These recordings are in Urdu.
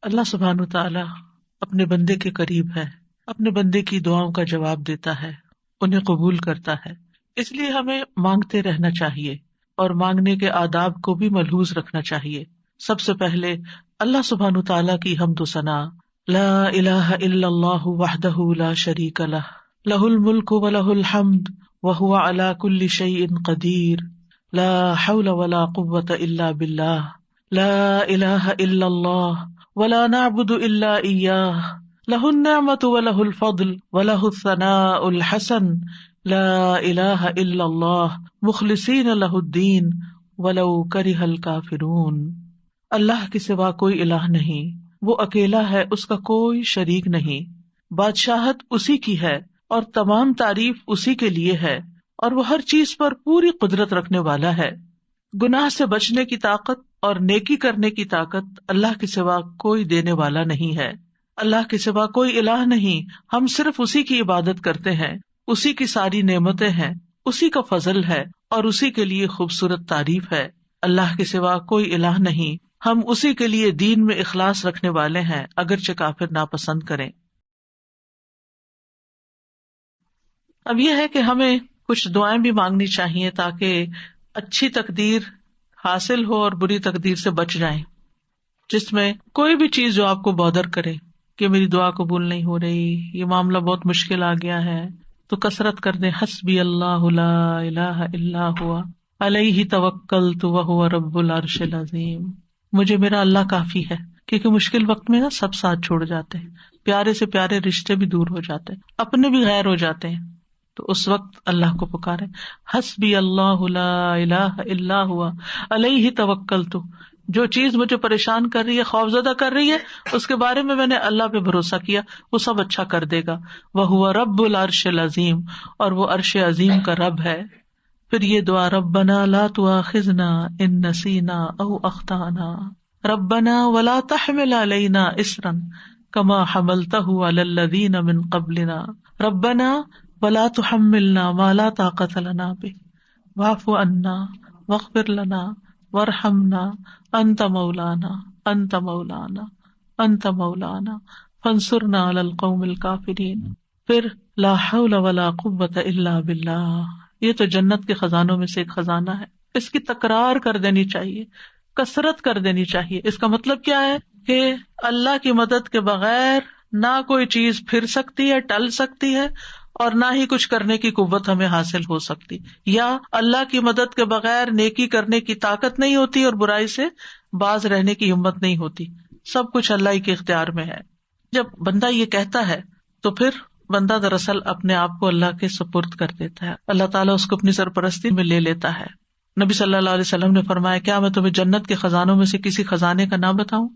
اللہ سبحانہ تعالی اپنے بندے کے قریب ہے، اپنے بندے کی دعاؤں کا جواب دیتا ہے، انہیں قبول کرتا ہے۔ اس لیے ہمیں مانگتے رہنا چاہیے اور مانگنے کے آداب کو بھی ملحوظ رکھنا چاہیے۔ سب سے پہلے اللہ سبحانہ تعالی کی حمد و ثنا، لا الہ الا اللہ وحدہ لا شریک لہ، لہ الملک ولہ الحمد وہو علی کل شیء قدیر، لا حول ولا قوۃ الا باللہ، لا الہ الا اللہ ولا نعبد الا ایاہ، لہ النعمۃ ولہ الفضل ولہ الثناء الحسن، لا الہ الا اللہ مخلصین لہ الدین ولو کرہ الکافرون۔ اللہ کے سوا کوئی الہ نہیں، وہ اکیلا ہے، اس کا کوئی شریک نہیں، بادشاہت اسی کی ہے اور تمام تعریف اسی کے لیے ہے، اور وہ ہر چیز پر پوری قدرت رکھنے والا ہے۔ گناہ سے بچنے کی طاقت اور نیکی کرنے کی طاقت اللہ کے سوا کوئی دینے والا نہیں ہے۔ اللہ کے سوا کوئی الہ نہیں، ہم صرف اسی کی عبادت کرتے ہیں، اسی کی ساری نعمتیں ہیں، اسی کا فضل ہے اور اسی کے لیے خوبصورت تعریف ہے۔ اللہ کے سوا کوئی الہ نہیں، ہم اسی کے لیے دین میں اخلاص رکھنے والے ہیں، اگرچہ کافر ناپسند کریں۔ اب یہ ہے کہ ہمیں کچھ دعائیں بھی مانگنی چاہیے تاکہ اچھی تقدیر حاصل ہو اور بری تقدیر سے بچ جائیں، جس میں کوئی بھی چیز جو آپ کو بودر کرے کہ میری دعا قبول نہیں ہو رہی، یہ معاملہ بہت مشکل آ گیا ہے، تو کثرت کر دیں حسبی اللہ لا الہ الا ہوا علیہ توکلت وہو رب العرش العظیم۔ مجھے میرا اللہ کافی ہے، کیونکہ مشکل وقت میں نا سب ساتھ چھوڑ جاتے ہیں، پیارے سے پیارے رشتے بھی دور ہو جاتے ہیں، اپنے بھی غیر ہو جاتے ہیں، تو اس وقت اللہ کو پکارے، حسبی اللہ لا الہ الا ہوا علیہ توکلت۔ جو چیز مجھے پریشان کر رہی ہے، خوفزدہ کر رہی ہے، اس کے بارے میں نے اللہ پہ بھروسہ کیا، وہ سب اچھا کر دے گا۔ وہو رب العرش العظیم، اور وہ عرش عظیم کا رب ہے۔ پھر یہ دعا، ربنا لا تؤاخذنا ان نسینا او اخطانا، ربنا ولا تحمل علینا اصرا کما حملتہ علی الذین من قبلنا، ربنا ولا تحملنا ما لا طاقت لنا به واعف عنا واغفر لنا وارحمنا انت مولانا انت مولانا انت مولانا فانصرنا علی القوم الکافرین۔ پھر لا حول ولا قوۃ الا باللہ، یہ تو جنت کے خزانوں میں سے ایک خزانہ ہے، اس کی تکرار کر دینی چاہیے، کثرت کر دینی چاہیے۔ اس کا مطلب کیا ہے کہ اللہ کی مدد کے بغیر نہ کوئی چیز پھر سکتی ہے، ٹل سکتی ہے، اور نہ ہی کچھ کرنے کی قوت ہمیں حاصل ہو سکتی، یا اللہ کی مدد کے بغیر نیکی کرنے کی طاقت نہیں ہوتی اور برائی سے باز رہنے کی ہمت نہیں ہوتی، سب کچھ اللہ ہی کے اختیار میں ہے۔ جب بندہ یہ کہتا ہے تو پھر بندہ دراصل اپنے آپ کو اللہ کے سپرد کر دیتا ہے، اللہ تعالیٰ اس کو اپنی سرپرستی میں لے لیتا ہے۔ نبی صلی اللہ علیہ وسلم نے فرمایا، کیا میں تمہیں جنت کے خزانوں میں سے کسی خزانے کا نام بتاؤں؟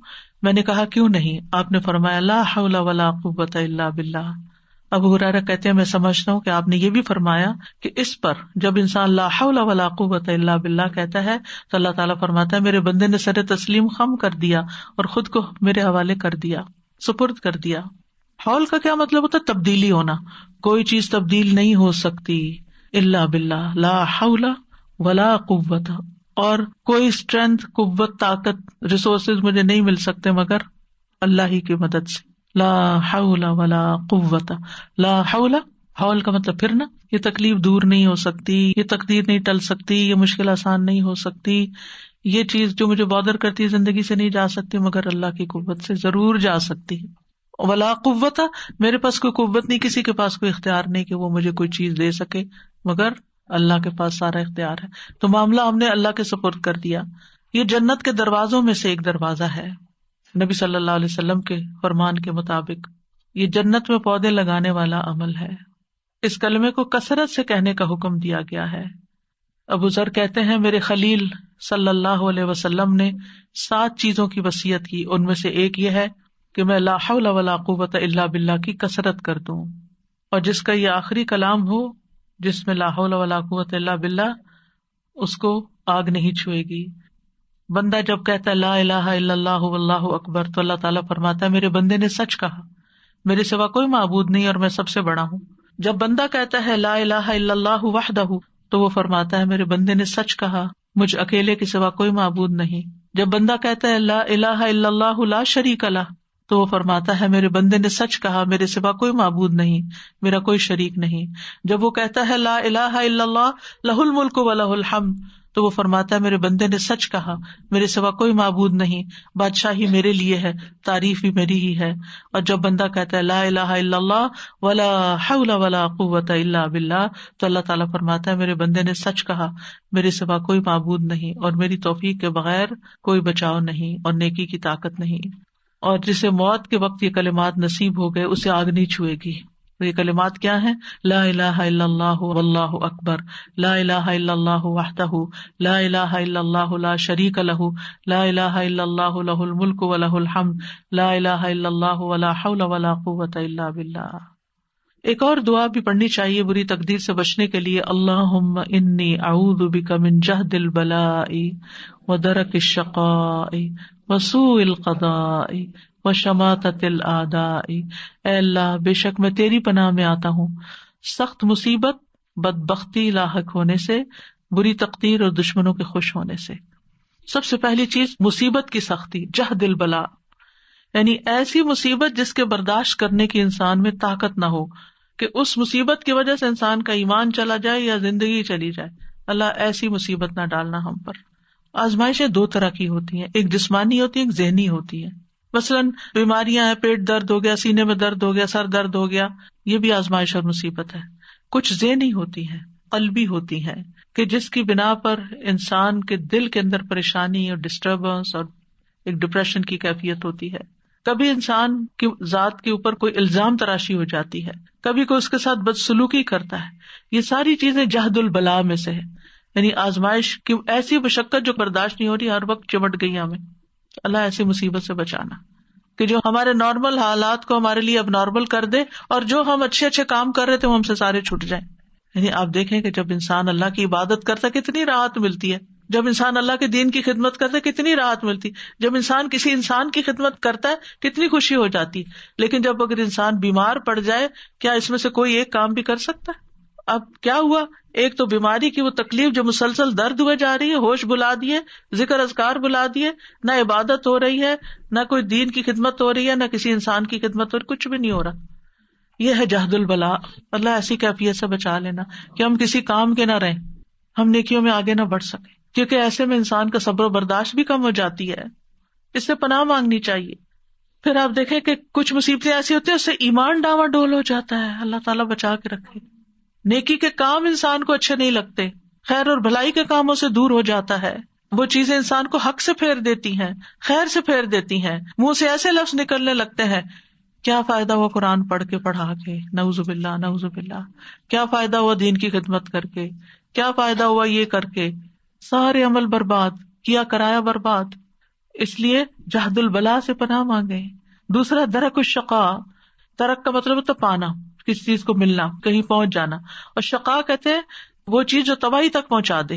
میں نے کہا کیوں نہیں؟ آپ نے فرمایا، لا حول ولا قوۃ الا باللہ۔ ابو ہریرہ کہتے ہیں، میں سمجھتا ہوں کہ آپ نے یہ بھی فرمایا کہ اس پر جب انسان لا حول ولا قوۃ الا باللہ کہتا ہے تو اللہ تعالیٰ فرماتا ہے، میرے بندے نے سر تسلیم خم کر دیا اور خود کو میرے حوالے کر دیا، سپرد کر دیا۔ حول کا کیا مطلب ہوتا ہے؟ تبدیلی ہونا، کوئی چیز تبدیل نہیں ہو سکتی الا باللہ، لا حول ولا قوت، اور کوئی اسٹرینتھ، قوت، طاقت، ریسورسز مجھے نہیں مل سکتے مگر اللہ ہی کی مدد سے۔ لا حول ولا قوت، لا حول، حول کا مطلب پھرنا، یہ تکلیف دور نہیں ہو سکتی، یہ تقدیر نہیں ٹل سکتی، یہ مشکل آسان نہیں ہو سکتی، یہ چیز جو مجھے بادر کرتی ہے زندگی سے نہیں جا سکتی مگر اللہ کی قوت سے ضرور جا سکتی ہے۔ ولا قوت، میرے پاس کوئی قوت نہیں، کسی کے پاس کوئی اختیار نہیں کہ وہ مجھے کوئی چیز دے سکے مگر اللہ کے پاس سارا اختیار ہے۔ تو معاملہ ہم نے اللہ کے سپرد کر دیا۔ یہ جنت کے دروازوں میں سے ایک دروازہ ہے، نبی صلی اللہ علیہ وسلم کے فرمان کے مطابق یہ جنت میں پودے لگانے والا عمل ہے۔ اس کلمے کو کثرت سے کہنے کا حکم دیا گیا ہے۔ ابو ذر کہتے ہیں، میرے خلیل صلی اللہ علیہ وسلم نے 7 چیزوں کی وصیت کی، ان میں سے ایک یہ ہے کہ میں لا حول ولا قوت الا باللہ کی کثرت کر دوں، اور جس کا یہ آخری کلام ہو جس میں لا حول ولا قوت الا باللہ، اس کو آگ نہیں چھوئے گی۔ بندہ جب کہتا ہے لا الہ الا اللہ واللہ اکبر تو اللہ تعالیٰ فرماتا ہے، میرے بندے نے سچ کہا، میرے سوا کوئی معبود نہیں اور میں سب سے بڑا ہوں۔ جب بندہ کہتا ہے لا الہ الا اللہ وحدہ تو وہ فرماتا ہے، میرے بندے نے سچ کہا، مجھ اکیلے کے سوا کوئی معبود نہیں۔ جب بندہ کہتا ہے لا الہ الا اللہ لا شریک لہ تو وہ فرماتا ہے میرے بندے نے سچ کہا، میرے سوا کوئی معبود نہیں، میرا کوئی شریک نہیں. جب وہ کہتا ہے لا الہ الا اللہ لہ الملک و لہ الحمد، تو وہ فرماتا ہے میرے بندے نے سچ کہا، میرے سوا کوئی معبود نہیں، بادشاہی میرے لیے ہے، تعریف بھی میری ہی ہے. اور جب بندہ کہتا ہے لا الہ الا اللہ ولا حول ولا قوۃ الا باللہ، تو اللہ تعالیٰ فرماتا ہے میرے بندے نے سچ کہا، میرے سوا کوئی معبود نہیں، اور میری توفیق کے بغیر کوئی بچاؤ نہیں اور نیکی کی طاقت نہیں. اور جسے موت کے وقت یہ کلمات نصیب ہو گئے اسے آگ نہیں چھوئے گی. تو یہ کلمات کیا ہیں؟ لا الہ الا اللہ واللہ اکبر، لا الہ الا اللہ وحدہ، لا الہ الا اللہ لا شریک لہ، لا الہ الا اللہ لہ الملک و لہ الحمد، لا الہ الا اللہ ولا حول ولا قوۃ الا باللہ. ایک اور دعا بھی پڑھنی چاہیے بری تقدیر سے بچنے کے لیے، اللہم انی اعوذ بک من جہد البلاء ودرک الشقاء وسوء القضاء وشماتۃ الاعداء. اے اللہ بے شک میں تیری پناہ میں آتا ہوں سخت مصیبت، بدبختی لاحق ہونے سے، بری تقدیر اور دشمنوں کے خوش ہونے سے. سب سے پہلی چیز مصیبت کی سختی، جہد البلاء، یعنی ایسی مصیبت جس کے برداشت کرنے کی انسان میں طاقت نہ ہو، کہ اس مصیبت کی وجہ سے انسان کا ایمان چلا جائے یا زندگی چلی جائے. اللہ ایسی مصیبت نہ ڈالنا ہم پر. آزمائشیں دو طرح کی ہوتی ہیں، ایک جسمانی ہوتی ہے، ایک ذہنی ہوتی ہے. مثلاً بیماریاں ہیں، پیٹ درد ہو گیا، سینے میں درد ہو گیا، سر درد ہو گیا، یہ بھی آزمائش اور مصیبت ہے. کچھ ذہنی ہوتی ہیں، قلبی ہوتی ہیں، کہ جس کی بنا پر انسان کے دل کے اندر پریشانی اور ڈسٹربنس اور ایک ڈپریشن کی کیفیت ہوتی ہے. کبھی انسان کی ذات کے اوپر کوئی الزام تراشی ہو جاتی ہے، کبھی کوئی اس کے ساتھ بدسلوکی کرتا ہے. یہ ساری چیزیں جہد البلا میں سے ہے، یعنی آزمائش کی ایسی مشقت جو برداشت نہیں ہو رہی، ہر وقت چمٹ گئی ہمیں. اللہ ایسی مصیبت سے بچانا کہ جو ہمارے نارمل حالات کو ہمارے لیے اب نارمل کر دے، اور جو ہم اچھے اچھے کام کر رہے تھے وہ ہم سے سارے چھوٹ جائیں. یعنی آپ دیکھیں کہ جب انسان اللہ کی عبادت کرتا کتنی راحت ملتی ہے، جب انسان اللہ کے دین کی خدمت کرتا ہے کتنی راحت ملتی، جب انسان کسی انسان کی خدمت کرتا ہے کتنی خوشی ہو جاتی. لیکن جب اگر انسان بیمار پڑ جائے، کیا اس میں سے کوئی ایک کام بھی کر سکتا ہے؟ اب کیا ہوا، ایک تو بیماری کی وہ تکلیف جو مسلسل درد ہوئے جا رہی ہے، ہوش بلا دیے، ذکر اذکار بلا دیے، نہ عبادت ہو رہی ہے، نہ کوئی دین کی خدمت ہو رہی ہے، نہ کسی انسان کی خدمت ہو رہی، کچھ بھی نہیں ہو رہا. یہ ہے جہد البلا. اللہ ایسی کیفیت سے بچا لینا کہ ہم کسی کام کے نہ رہیں، ہم نیکیوں میں آگے نہ بڑھ سکیں، کیونکہ ایسے میں انسان کا صبر و برداشت بھی کم ہو جاتی ہے. اس سے پناہ مانگنی چاہیے. پھر آپ دیکھیں کہ کچھ مصیبتیں ایسی ہوتی ہیں اس سے ایمان ڈاواں ڈول ہو جاتا ہے. اللہ تعالیٰ بچا کے رکھے. نیکی کے کام انسان کو اچھے نہیں لگتے، خیر اور بھلائی کے کاموں سے دور ہو جاتا ہے. وہ چیزیں انسان کو حق سے پھیر دیتی ہیں، خیر سے پھیر دیتی ہیں، منہ سے ایسے لفظ نکلنے لگتے ہیں، کیا فائدہ ہوا قرآن پڑھ کے پڑھا کے، نعوذ باللہ نعوذ باللہ، کیا فائدہ ہوا دین کی خدمت کر کے، کیا فائدہ ہوا یہ کر کے، سارے عمل برباد کیا، کرایا برباد. اس لیے جہد البلا سے پناہ مانگے. دوسرا درک الشقا، درک کا مطلب ہوتا پانا، کسی چیز کو ملنا، کہیں پہنچ جانا، اور شقا کہتے ہیں وہ چیز جو تباہی تک پہنچا دے،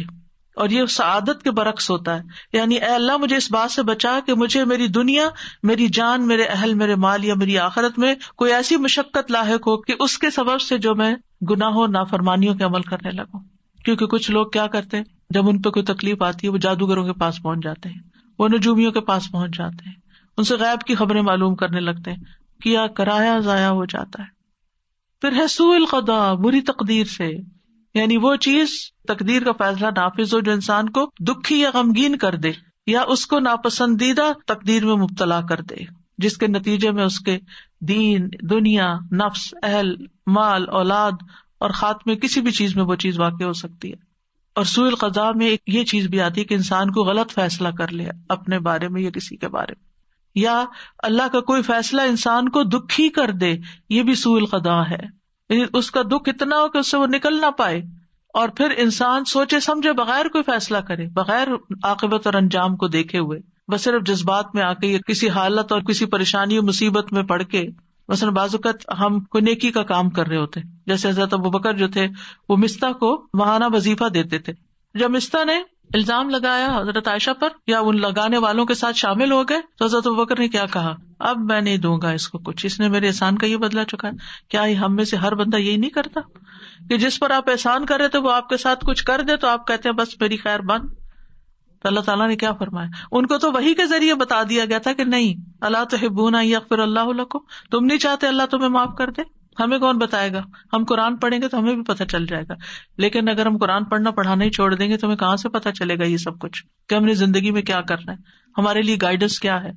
اور یہ سعادت کے برعکس ہوتا ہے. یعنی اے اللہ مجھے اس بات سے بچا کہ مجھے میری دنیا، میری جان، میرے اہل، میرے مال یا میری آخرت میں کوئی ایسی مشقت لاحق ہو کہ اس کے سبب سے جو میں گناہوں نافرمانیوں کے عمل کرنے لگوں. کیونکہ کچھ لوگ کیا کرتے ہیں، جب ان پہ کوئی تکلیف آتی ہے وہ جادوگروں کے پاس پہنچ جاتے ہیں، وہ نجومیوں کے پاس پہنچ جاتے ہیں، ان سے غیب کی خبریں معلوم کرنے لگتے ہیں، کیا کرایا ضائع ہو جاتا ہے. پھر ہے سوء القضاء، بری تقدیر سے، یعنی وہ چیز تقدیر کا فیصلہ نافذ ہو جو انسان کو دکھی یا غمگین کر دے، یا اس کو ناپسندیدہ تقدیر میں مبتلا کر دے، جس کے نتیجے میں اس کے دین، دنیا، نفس، اہل، مال، اولاد اور خاتمے کسی بھی چیز میں وہ چیز واقع ہو سکتی ہے. اور سوء القضاء میں ایک یہ چیز بھی آتی ہے کہ انسان کو غلط فیصلہ کر لے اپنے بارے میں یا کسی کے بارے میں، یا اللہ کا کوئی فیصلہ انسان کو دکھی کر دے، یہ بھی سوء القضاء ہے. یعنی اس کا دکھ اتنا ہو کہ اس سے وہ نکل نہ پائے، اور پھر انسان سوچے سمجھے بغیر کوئی فیصلہ کرے، بغیر عاقبت اور انجام کو دیکھے ہوئے، بس صرف جذبات میں آ کے یا کسی حالت اور کسی پریشانی اور مصیبت میں پڑ کے. مثلا بعض اوقات ہم کوئی نیکی کا کام کر رہے ہوتے، جیسے حضرت ابوبکر جو تھے وہ مستح کو ماہانہ وظیفہ دیتے تھے. جب مستح نے الزام لگایا حضرت عائشہ پر یا ان لگانے والوں کے ساتھ شامل ہو گئے تو حضرت ابوبکر نے کیا کہا، اب میں نہیں دوں گا اس کو کچھ، اس نے میرے احسان کا یہ بدلہ چکایا. کیا ہم میں سے ہر بندہ یہی نہیں کرتا کہ جس پر آپ احسان کر رہے تھے وہ آپ کے ساتھ کچھ کر دے تو آپ کہتے ہیں بس میری خیر بند. تو اللہ تعالیٰ نے کیا فرمایا؟ ان کو تو وحی کے ذریعے بتا دیا گیا تھا کہ نہیں، الا تحبون ان یغفر اللہ لکم، تم نہیں چاہتے اللہ تمہیں معاف کر دے؟ ہمیں کون بتائے گا؟ ہم قرآن پڑھیں گے تو ہمیں بھی پتہ چل جائے گا، لیکن اگر ہم قرآن پڑھنا پڑھانا ہی چھوڑ دیں گے تو ہمیں کہاں سے پتہ چلے گا یہ سب کچھ کہ ہم نے زندگی میں کیا کرنا ہے، ہمارے لیے گائیڈنس کیا ہے؟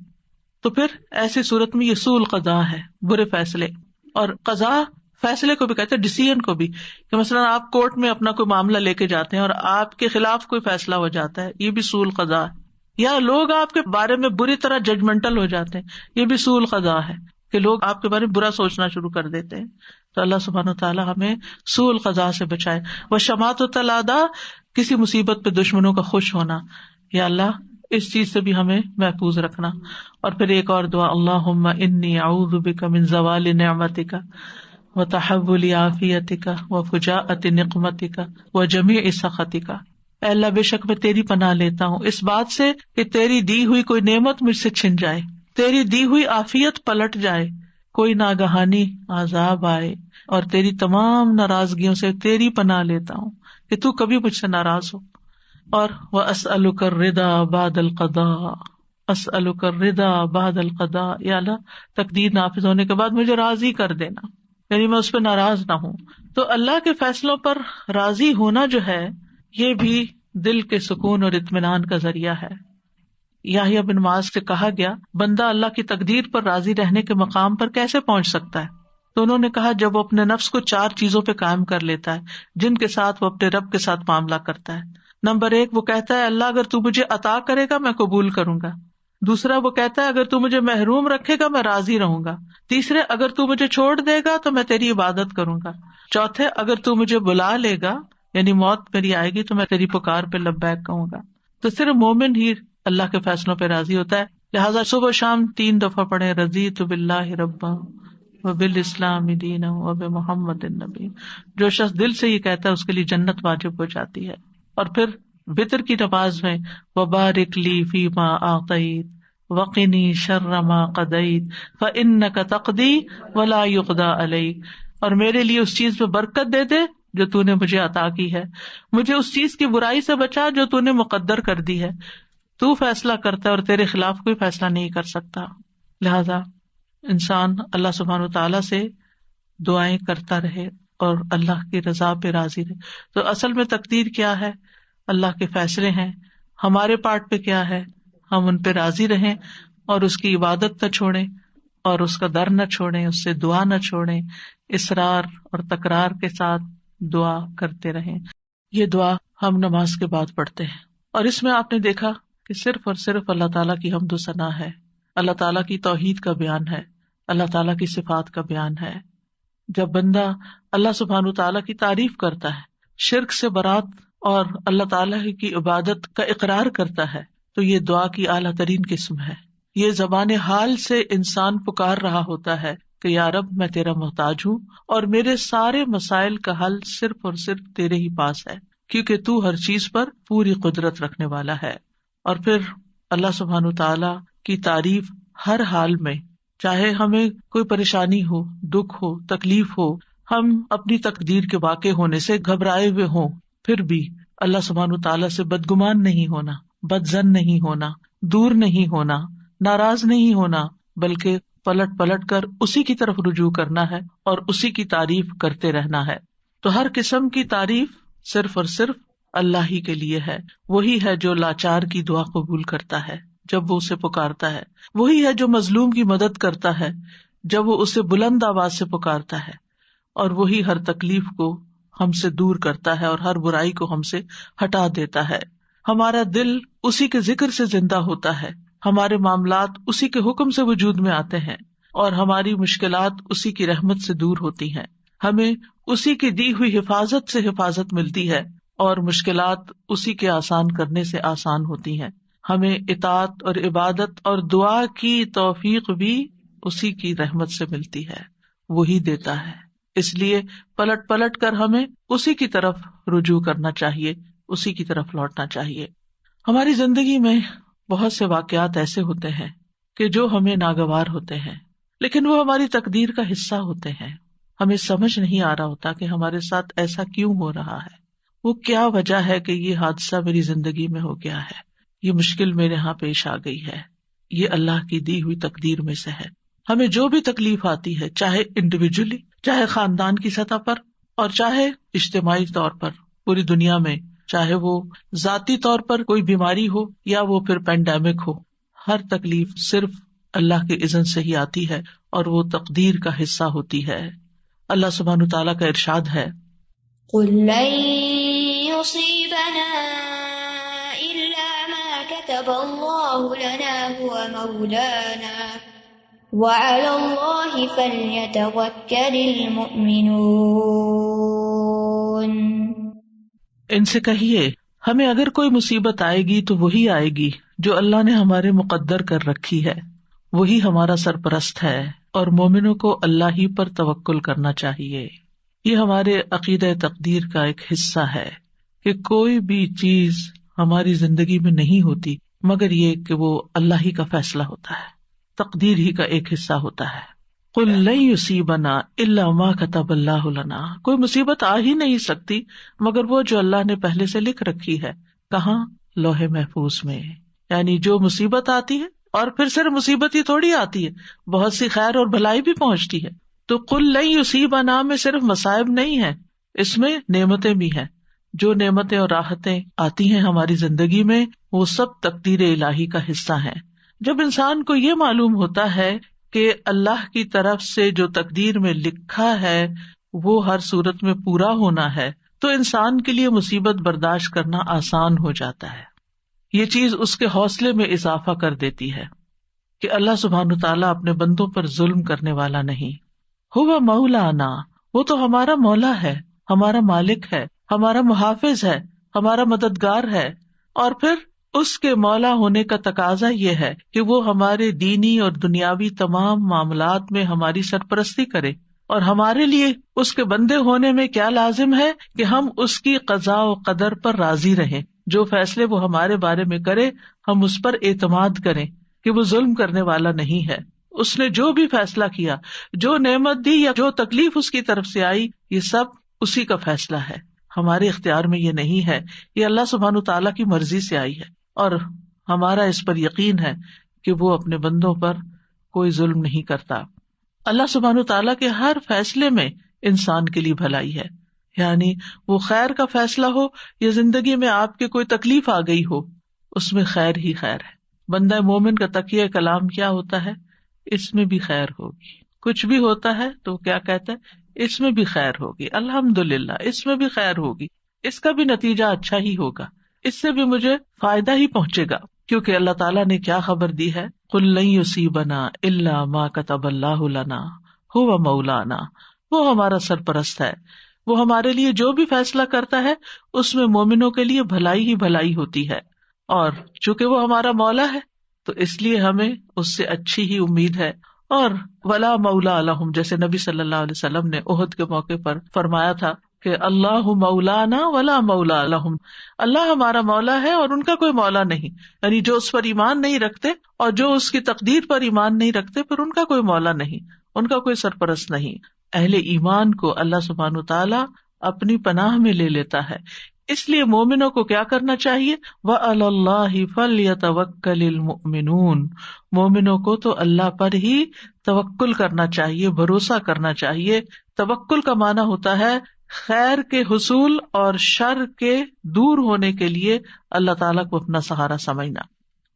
تو پھر ایسی صورت میں یہ سوء القضاء ہے، برے فیصلے. اور قضاء فیصلے کو بھی کہتے ہیں، ڈیسیژن کو بھی، کہ مثلاً آپ کورٹ میں اپنا کوئی معاملہ لے کے جاتے ہیں اور آپ کے خلاف کوئی فیصلہ ہو جاتا ہے، یہ بھی سوء القضاء ہے. یا لوگ آپ کے بارے میں بری طرح ججمنٹل ہو جاتے ہیں، یہ بھی سوء القضاء ہے کہ لوگ آپ کے بارے میں برا سوچنا شروع کر دیتے ہیں. تو اللہ سبحانہ وتعالیٰ ہمیں سوء القضاء سے بچائے. وشماتۃ الاعداء، کسی مصیبت پہ دشمنوں کا خوش ہونا، یا اللہ اس چیز سے بھی ہمیں محفوظ رکھنا. اور پھر ایک اور دعا، اللہم انی اعوذ بک من زوال نعمتک وتحول عافیتک وفجاءۃ نقمتک وجمیع سخطک. اے اللہ بے شک میں تیری پناہ لیتا ہوں اس بات سے کہ تیری دی ہوئی کوئی نعمت مجھ سے چھن جائے، تیری دی ہوئی عافیت پلٹ جائے، کوئی ناگہانی عذاب آئے، اور تیری تمام ناراضگیوں سے تیری پناہ لیتا ہوں کہ تو کبھی مجھ سے ناراض ہو. اور وَأَسْأَلُكَ الرِّضَا بَعْدَ الْقَضَاءِ، أَسْأَلُكَ الرِّضَا بَعْدَ الْقَضَاءِ، یا اللہ تقدیر نافذ ہونے کے بعد مجھے راضی کر دینا، یعنی میں اس پہ ناراض نہ ہوں. تو اللہ کے فیصلوں پر راضی ہونا جو ہے یہ بھی دل کے سکون اور اطمینان کا ذریعہ ہے. یحییٰ بن معاذ سے کہا گیا، بندہ اللہ کی تقدیر پر راضی رہنے کے مقام پر کیسے پہنچ سکتا ہے؟ تو انہوں نے کہا، جب وہ اپنے نفس کو 4 چیزوں پہ قائم کر لیتا ہے جن کے ساتھ وہ اپنے رب کے ساتھ معاملہ کرتا ہے. نمبر 1 وہ کہتا ہے اللہ اگر تو مجھے عطا کرے گا میں قبول کروں گا. دوسرا وہ کہتا ہے اگر تو مجھے محروم رکھے گا میں راضی رہوں گا. تیسرے اگر تو مجھے چھوڑ دے گا تو میں تیری عبادت کروں گا. چوتھے اگر تو مجھے بلا لے گا یعنی موت میری آئے گی تو میں تیری پکار پہ لبیک کہوں گا. تو صرف مومن ہی اللہ کے فیصلوں پہ راضی ہوتا ہے. لہٰذا صبح شام 3 دفعہ پڑھیں، رضیت باللہ ربا وبالاسلام دینا وبمحمد النبی. جو شخص دل سے یہ کہتا ہے اس کے لیے جنت واجب ہو جاتی ہے. اور پھر وتر کی نماز میں وبارک لی فیما اعطیت وقنی شر ما قضیت فانک تقضی ولا یقضی علیک، اور میرے لیے اس چیز میں برکت دے دے جو تو نے مجھے عطا کی ہے، مجھے اس چیز کی برائی سے بچا جو تو نے مقدر کر دی ہے. تو فیصلہ کرتا ہے اور تیرے خلاف کوئی فیصلہ نہیں کر سکتا. لہذا انسان اللہ سبحانہ وتعالیٰ سے دعائیں کرتا رہے اور اللہ کی رضا پہ راضی رہے. تو اصل میں تقدیر کیا ہے؟ اللہ کے فیصلے ہیں. ہمارے پارٹ پہ کیا ہے؟ ہم ان پہ راضی رہیں اور اس کی عبادت نہ چھوڑیں اور اس کا در نہ چھوڑیں، اس سے دعا نہ چھوڑیں، اصرار اور تکرار کے ساتھ دعا کرتے رہیں. یہ دعا ہم نماز کے بعد پڑھتے ہیں، اور اس میں آپ نے دیکھا کہ صرف اور صرف اللہ تعالیٰ کی حمد و ثنا ہے، اللہ تعالیٰ کی توحید کا بیان ہے، اللہ تعالیٰ کی صفات کا بیان ہے. جب بندہ اللہ سبحانہ تعالیٰ کی تعریف کرتا ہے، شرک سے برات اور اللہ تعالیٰ کی عبادت کا اقرار کرتا ہے، تو یہ دعا کی اعلیٰ ترین قسم ہے. یہ زبان حال سے انسان پکار رہا ہوتا ہے کہ یا رب میں تیرا محتاج ہوں اور میرے سارے مسائل کا حل صرف اور صرف تیرے ہی پاس ہے، کیونکہ تو ہر چیز پر پوری قدرت رکھنے والا ہے. اور پھر اللہ سبحانہ تعالیٰ کی تعریف ہر حال میں، چاہے ہمیں کوئی پریشانی ہو، دکھ ہو، تکلیف ہو، ہم اپنی تقدیر کے واقع ہونے سے گھبرائے ہوئے ہوں، پھر بھی اللہ سبحانہ تعالیٰ سے بدگمان نہیں ہونا، بدظن نہیں ہونا، دور نہیں ہونا، ناراض نہیں ہونا، بلکہ پلٹ پلٹ کر اسی کی طرف رجوع کرنا ہے اور اسی کی تعریف کرتے رہنا ہے. تو ہر قسم کی تعریف صرف اور صرف اللہ ہی کے لیے ہے. وہی ہے جو لاچار کی دعا قبول کرتا ہے جب وہ اسے پکارتا ہے، وہی ہے جو مظلوم کی مدد کرتا ہے جب وہ اسے بلند آواز سے پکارتا ہے، اور وہی ہر تکلیف کو ہم سے دور کرتا ہے اور ہر برائی کو ہم سے ہٹا دیتا ہے. ہمارا دل اسی کے ذکر سے زندہ ہوتا ہے، ہمارے معاملات اسی کے حکم سے وجود میں آتے ہیں، اور ہماری مشکلات اسی کی رحمت سے دور ہوتی ہیں. ہمیں اسی کی دی ہوئی حفاظت سے حفاظت ملتی ہے اور مشکلات اسی کے آسان کرنے سے آسان ہوتی ہیں. ہمیں اطاعت اور عبادت اور دعا کی توفیق بھی اسی کی رحمت سے ملتی ہے، وہی دیتا ہے. اس لیے پلٹ پلٹ کر ہمیں اسی کی طرف رجوع کرنا چاہیے، اسی کی طرف لوٹنا چاہیے. ہماری زندگی میں بہت سے واقعات ایسے ہوتے ہیں کہ جو ہمیں ناگوار ہوتے ہیں، لیکن وہ ہماری تقدیر کا حصہ ہوتے ہیں. ہمیں سمجھ نہیں آ رہا ہوتا کہ ہمارے ساتھ ایسا کیوں ہو رہا ہے، وہ کیا وجہ ہے کہ یہ حادثہ میری زندگی میں ہو گیا ہے. یہ مشکل میرے ہاں پیش آ گئی ہے، یہ اللہ کی دی ہوئی تقدیر میں سے ہے. ہمیں جو بھی تکلیف آتی ہے، چاہے انڈیویجولی، چاہے خاندان کی سطح پر، اور چاہے اجتماعی طور پر پوری دنیا میں، چاہے وہ ذاتی طور پر کوئی بیماری ہو یا وہ پھر پینڈیمک ہو، ہر تکلیف صرف اللہ کے اذن سے ہی آتی ہے اور وہ تقدیر کا حصہ ہوتی ہے. اللہ سبحانہ تعالیٰ کا ارشاد ہے، قل لن يصيبنا إلا ما كتب الله لنا هو مولانا وعلى الله فليتوكل المؤمنون. ان سے کہیے ہمیں اگر کوئی مصیبت آئے گی تو وہی آئے گی جو اللہ نے ہمارے مقدر کر رکھی ہے، وہی ہمارا سرپرست ہے، اور مومنوں کو اللہ ہی پر توکل کرنا چاہیے. یہ ہمارے عقیدہ تقدیر کا ایک حصہ ہے کہ کوئی بھی چیز ہماری زندگی میں نہیں ہوتی مگر یہ کہ وہ اللہ ہی کا فیصلہ ہوتا ہے، تقدیر ہی کا ایک حصہ ہوتا ہے. قل لن یصیبنا الا ما کتب اللہ لنا، کوئی مصیبت آ ہی نہیں سکتی مگر وہ جو اللہ نے پہلے سے لکھ رکھی ہے. کہاں؟ لوح محفوظ میں. یعنی جو مصیبت آتی ہے، اور پھر صرف مصیبت ہی تھوڑی آتی ہے، بہت سی خیر اور بھلائی بھی پہنچتی ہے. تو قل لن یصیبنا میں صرف مصائب نہیں ہے، اس میں نعمتیں بھی ہیں. جو نعمتیں اور راحتیں آتی ہیں ہماری زندگی میں وہ سب تقدیر الہی کا حصہ ہیں. جب انسان کو یہ معلوم ہوتا ہے کہ اللہ کی طرف سے جو تقدیر میں لکھا ہے وہ ہر صورت میں پورا ہونا ہے، تو انسان کے لیے مصیبت برداشت کرنا آسان ہو جاتا ہے. یہ چیز اس کے حوصلے میں اضافہ کر دیتی ہے کہ اللہ سبحانہ تعالیٰ اپنے بندوں پر ظلم کرنے والا نہیں. ہوا مولانا، وہ تو ہمارا مولا ہے، ہمارا مالک ہے، ہمارا محافظ ہے، ہمارا مددگار ہے. اور پھر اس کے مولا ہونے کا تقاضا یہ ہے کہ وہ ہمارے دینی اور دنیاوی تمام معاملات میں ہماری سرپرستی کرے. اور ہمارے لیے اس کے بندے ہونے میں کیا لازم ہے کہ ہم اس کی قضاء و قدر پر راضی رہیں. جو فیصلے وہ ہمارے بارے میں کرے ہم اس پر اعتماد کریں کہ وہ ظلم کرنے والا نہیں ہے. اس نے جو بھی فیصلہ کیا، جو نعمت دی یا جو تکلیف اس کی طرف سے آئی، یہ سب اسی کا فیصلہ ہے، ہمارے اختیار میں یہ نہیں ہے. یہ اللہ سبحانہ تعالیٰ کی مرضی سے آئی ہے اور ہمارا اس پر یقین ہے کہ وہ اپنے بندوں پر کوئی ظلم نہیں کرتا. اللہ سبحانہ تعالیٰ کے ہر فیصلے میں انسان کے لیے بھلائی ہے. یعنی وہ خیر کا فیصلہ ہو یا زندگی میں آپ کے کوئی تکلیف آ گئی ہو، اس میں خیر ہی خیر ہے. بندہ مومن کا تقیہ کلام کیا ہوتا ہے؟ اس میں بھی خیر ہوگی. کچھ بھی ہوتا ہے تو کیا کہتا ہے؟ اس میں بھی خیر ہوگی، الحمدللہ اس میں بھی خیر ہوگی، اس کا بھی نتیجہ اچھا ہی ہوگا، اس سے بھی مجھے فائدہ ہی پہنچے گا. کیونکہ اللہ تعالیٰ نے کیا خبر دی ہے؟ قل لن یصیبنا الا ما کتب اللہ لنا ھو مولانا، وہ ہمارا سرپرست ہے، وہ ہمارے لیے جو بھی فیصلہ کرتا ہے اس میں مومنوں کے لیے بھلائی ہی بھلائی ہوتی ہے. اور چونکہ وہ ہمارا مولا ہے تو اس لیے ہمیں اس سے اچھی ہی امید ہے. اور ولا مولا لہم، جیسے نبی صلی اللہ علیہ وسلم نے احد کے موقع پر فرمایا تھا کہ اللہ مولانا ولا مولا لہم، اللہ ہمارا مولا ہے اور ان کا کوئی مولا نہیں. یعنی جو اس پر ایمان نہیں رکھتے اور جو اس کی تقدیر پر ایمان نہیں رکھتے پھر ان کا کوئی مولا نہیں، ان کا کوئی سرپرست نہیں. اہل ایمان کو اللہ سبحانہ تعالیٰ اپنی پناہ میں لے لیتا ہے. اس لیے مومنوں کو کیا کرنا چاہیے؟ وَعَلَى اللَّهِ فَلْيَتَوَكَّلِ الْمُؤْمِنُونَ، مومنوں کو تو اللہ پر ہی توکل کرنا چاہیے، بھروسہ کرنا چاہیے. توکل کا معنی ہوتا ہے خیر کے حصول اور شر کے دور ہونے کے لیے اللہ تعالیٰ کو اپنا سہارا سمجھنا.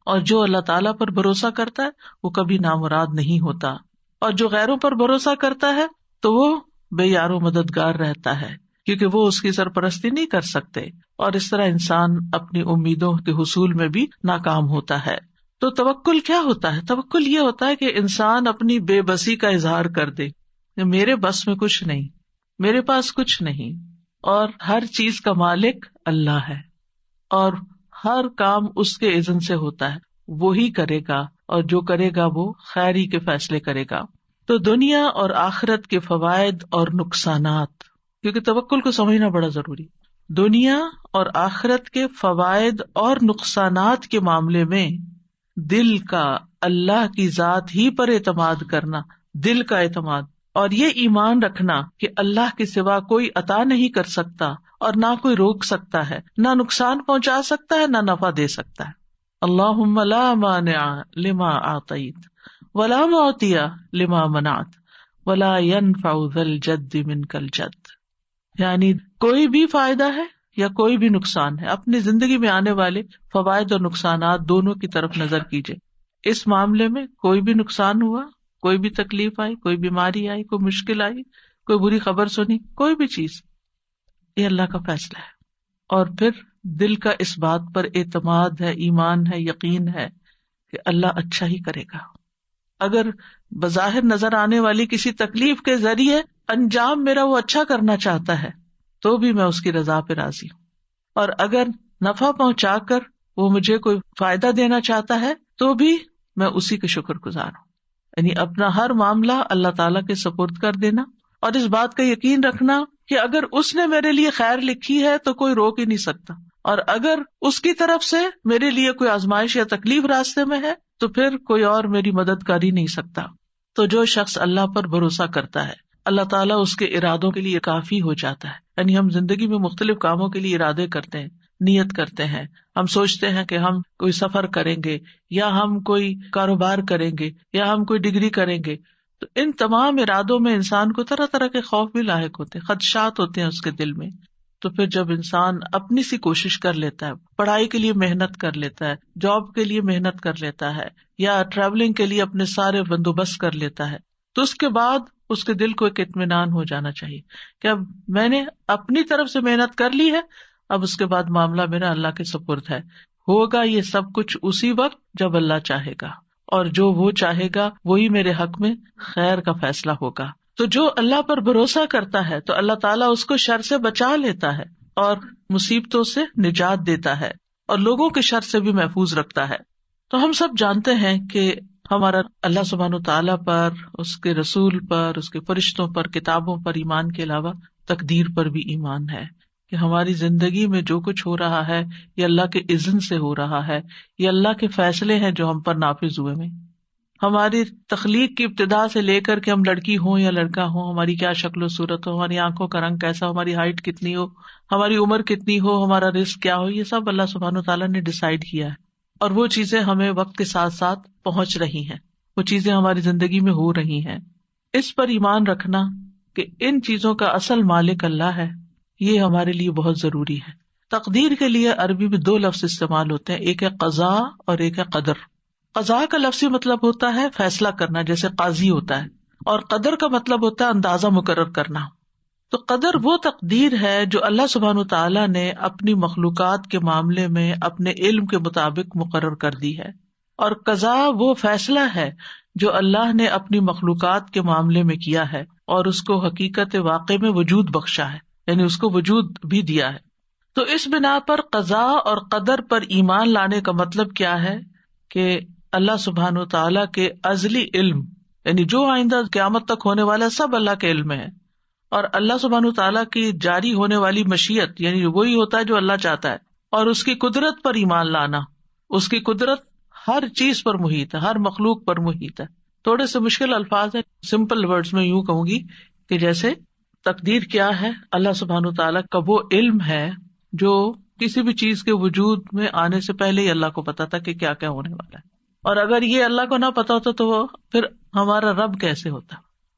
اور جو اللہ تعالیٰ پر بھروسہ کرتا ہے وہ کبھی نامراد نہیں ہوتا، اور جو غیروں پر بھروسہ کرتا ہے تو وہ بے یار و مددگار رہتا ہے، کیونکہ وہ اس کی سرپرستی نہیں کر سکتے، اور اس طرح انسان اپنی امیدوں کے حصول میں بھی ناکام ہوتا ہے. تو توکل کیا ہوتا ہے؟ توکل یہ ہوتا ہے کہ انسان اپنی بے بسی کا اظہار کر دے، میرے بس میں کچھ نہیں، میرے پاس کچھ نہیں، اور ہر چیز کا مالک اللہ ہے اور ہر کام اس کے اذن سے ہوتا ہے، وہی کرے گا اور جو کرے گا وہ خیر ہی کے فیصلے کرے گا. تو دنیا اور آخرت کے فوائد اور نقصانات، کیونکہ توکل کو سمجھنا بڑا ضروری. دنیا اور آخرت کے فوائد اور نقصانات کے معاملے میں دل کا اللہ کی ذات ہی پر اعتماد کرنا، دل کا اعتماد، اور یہ ایمان رکھنا کہ اللہ کے سوا کوئی عطا نہیں کر سکتا اور نہ کوئی روک سکتا ہے، نہ نقصان پہنچا سکتا ہے نہ نفع دے سکتا ہے. اللہم لا مانع لما اعطیت ولا معطی لما منعت ولا ينفع ذا الجد منک الجد. یعنی کوئی بھی فائدہ ہے یا کوئی بھی نقصان ہے، اپنی زندگی میں آنے والے فوائد اور نقصانات دونوں کی طرف نظر کیجیے. اس معاملے میں کوئی بھی نقصان ہوا، کوئی بھی تکلیف آئی، کوئی بیماری آئی، کوئی مشکل آئی، کوئی بری خبر سنی، کوئی بھی چیز، یہ اللہ کا فیصلہ ہے. اور پھر دل کا اس بات پر اعتماد ہے، ایمان ہے، یقین ہے کہ اللہ اچھا ہی کرے گا. اگر بظاہر نظر آنے والی کسی تکلیف کے ذریعے انجام میرا وہ اچھا کرنا چاہتا ہے تو بھی میں اس کی رضا پہ راضی ہوں، اور اگر نفع پہنچا کر وہ مجھے کوئی فائدہ دینا چاہتا ہے تو بھی میں اسی کے شکر گزار ہوں. یعنی اپنا ہر معاملہ اللہ تعالیٰ کے سپرد کر دینا، اور اس بات کا یقین رکھنا کہ اگر اس نے میرے لیے خیر لکھی ہے تو کوئی روک ہی نہیں سکتا، اور اگر اس کی طرف سے میرے لیے کوئی آزمائش یا تکلیف راستے میں ہے تو پھر کوئی اور میری مدد کر ہی نہیں سکتا. تو جو شخص اللہ پر بھروسہ کرتا ہے، اللہ تعالیٰ اس کے ارادوں کے لیے کافی ہو جاتا ہے. یعنی ہم زندگی میں مختلف کاموں کے لیے ارادے کرتے ہیں، نیت کرتے ہیں، ہم سوچتے ہیں کہ ہم کوئی سفر کریں گے، یا ہم کوئی کاروبار کریں گے، یا ہم کوئی ڈگری کریں گے. تو ان تمام ارادوں میں انسان کو طرح طرح کے خوف بھی لاحق ہوتے ہیں، خدشات ہوتے ہیں اس کے دل میں. تو پھر جب انسان اپنی سی کوشش کر لیتا ہے، پڑھائی کے لیے محنت کر لیتا ہے، جاب کے لیے محنت کر لیتا ہے، یا ٹریولنگ کے لیے اپنے سارے بندوبست کر لیتا ہے، تو اس کے بعد اس کے دل کو ایک اطمینان ہو جانا چاہیے کہ اب میں نے اپنی طرف سے محنت کر لی ہے، اب اس کے بعد معاملہ میرا اللہ کے سپرد ہے. ہوگا یہ سب کچھ اسی وقت جب اللہ چاہے گا، اور جو وہ چاہے گا وہی میرے حق میں خیر کا فیصلہ ہوگا. تو جو اللہ پر بھروسہ کرتا ہے تو اللہ تعالیٰ اس کو شر سے بچا لیتا ہے اور مصیبتوں سے نجات دیتا ہے اور لوگوں کے شر سے بھی محفوظ رکھتا ہے. تو ہم سب جانتے ہیں کہ ہمارا اللہ سبحانہ تعالیٰ پر، اس کے رسول پر، اس کے فرشتوں پر، کتابوں پر ایمان کے علاوہ تقدیر پر بھی ایمان ہے کہ ہماری زندگی میں جو کچھ ہو رہا ہے یہ اللہ کے اذن سے ہو رہا ہے، یہ اللہ کے فیصلے ہیں جو ہم پر نافذ ہوئے ہیں. ہماری تخلیق کی ابتدا سے لے کر کے ہم لڑکی ہوں یا لڑکا ہوں، ہماری کیا شکل و صورت ہو، ہماری آنکھوں کا رنگ کیسا ہو، ہماری ہائٹ کتنی ہو، ہماری عمر کتنی ہو، ہمارا رزق کیا ہو، یہ سب اللہ سبحانہ تعالیٰ نے ڈیسائیڈ کیا ہے. اور وہ چیزیں ہمیں وقت کے ساتھ ساتھ پہنچ رہی ہیں، وہ چیزیں ہماری زندگی میں ہو رہی ہیں. اس پر ایمان رکھنا کہ ان چیزوں کا اصل مالک اللہ ہے، یہ ہمارے لیے بہت ضروری ہے. تقدیر کے لیے عربی میں 2 لفظ استعمال ہوتے ہیں، ایک ہے قضاء اور ایک ہے قدر. قضاء کا لفظی مطلب ہوتا ہے فیصلہ کرنا، جیسے قاضی ہوتا ہے، اور قدر کا مطلب ہوتا ہے اندازہ مقرر کرنا. تو قدر وہ تقدیر ہے جو اللہ سبحانہ تعالیٰ نے اپنی مخلوقات کے معاملے میں اپنے علم کے مطابق مقرر کر دی ہے، اور قضاء وہ فیصلہ ہے جو اللہ نے اپنی مخلوقات کے معاملے میں کیا ہے اور اس کو حقیقت واقع میں وجود بخشا ہے، یعنی اس کو وجود بھی دیا ہے. تو اس بنا پر قضاء اور قدر پر ایمان لانے کا مطلب کیا ہے کہ اللہ سبحانہ وتعالیٰ کے ازلی علم، یعنی جو آئندہ قیامت تک ہونے والا سب اللہ کے علم میں ہے، اور اللہ سبحانہ وتعالیٰ کی جاری ہونے والی مشیت، یعنی وہی ہوتا ہے جو اللہ چاہتا ہے، اور اس کی قدرت پر ایمان لانا. اس کی قدرت ہر چیز پر محیط ہے، ہر مخلوق پر محیط ہے. تھوڑے سے مشکل الفاظ ہیں، سمپل ورڈز میں یوں کہوں گی کہ جیسے تقدیر کیا ہے، اللہ سبحانہ وتعالیٰ کا وہ علم ہے جو کسی بھی چیز کے وجود میں آنے سے پہلے ہی اللہ کو پتا تھا کہ کیا کیا ہونے والا ہے. اور اگر یہ اللہ کو نہ پتا ہوتا تو وہ پھر ہمارا رب کیسے ہوتا،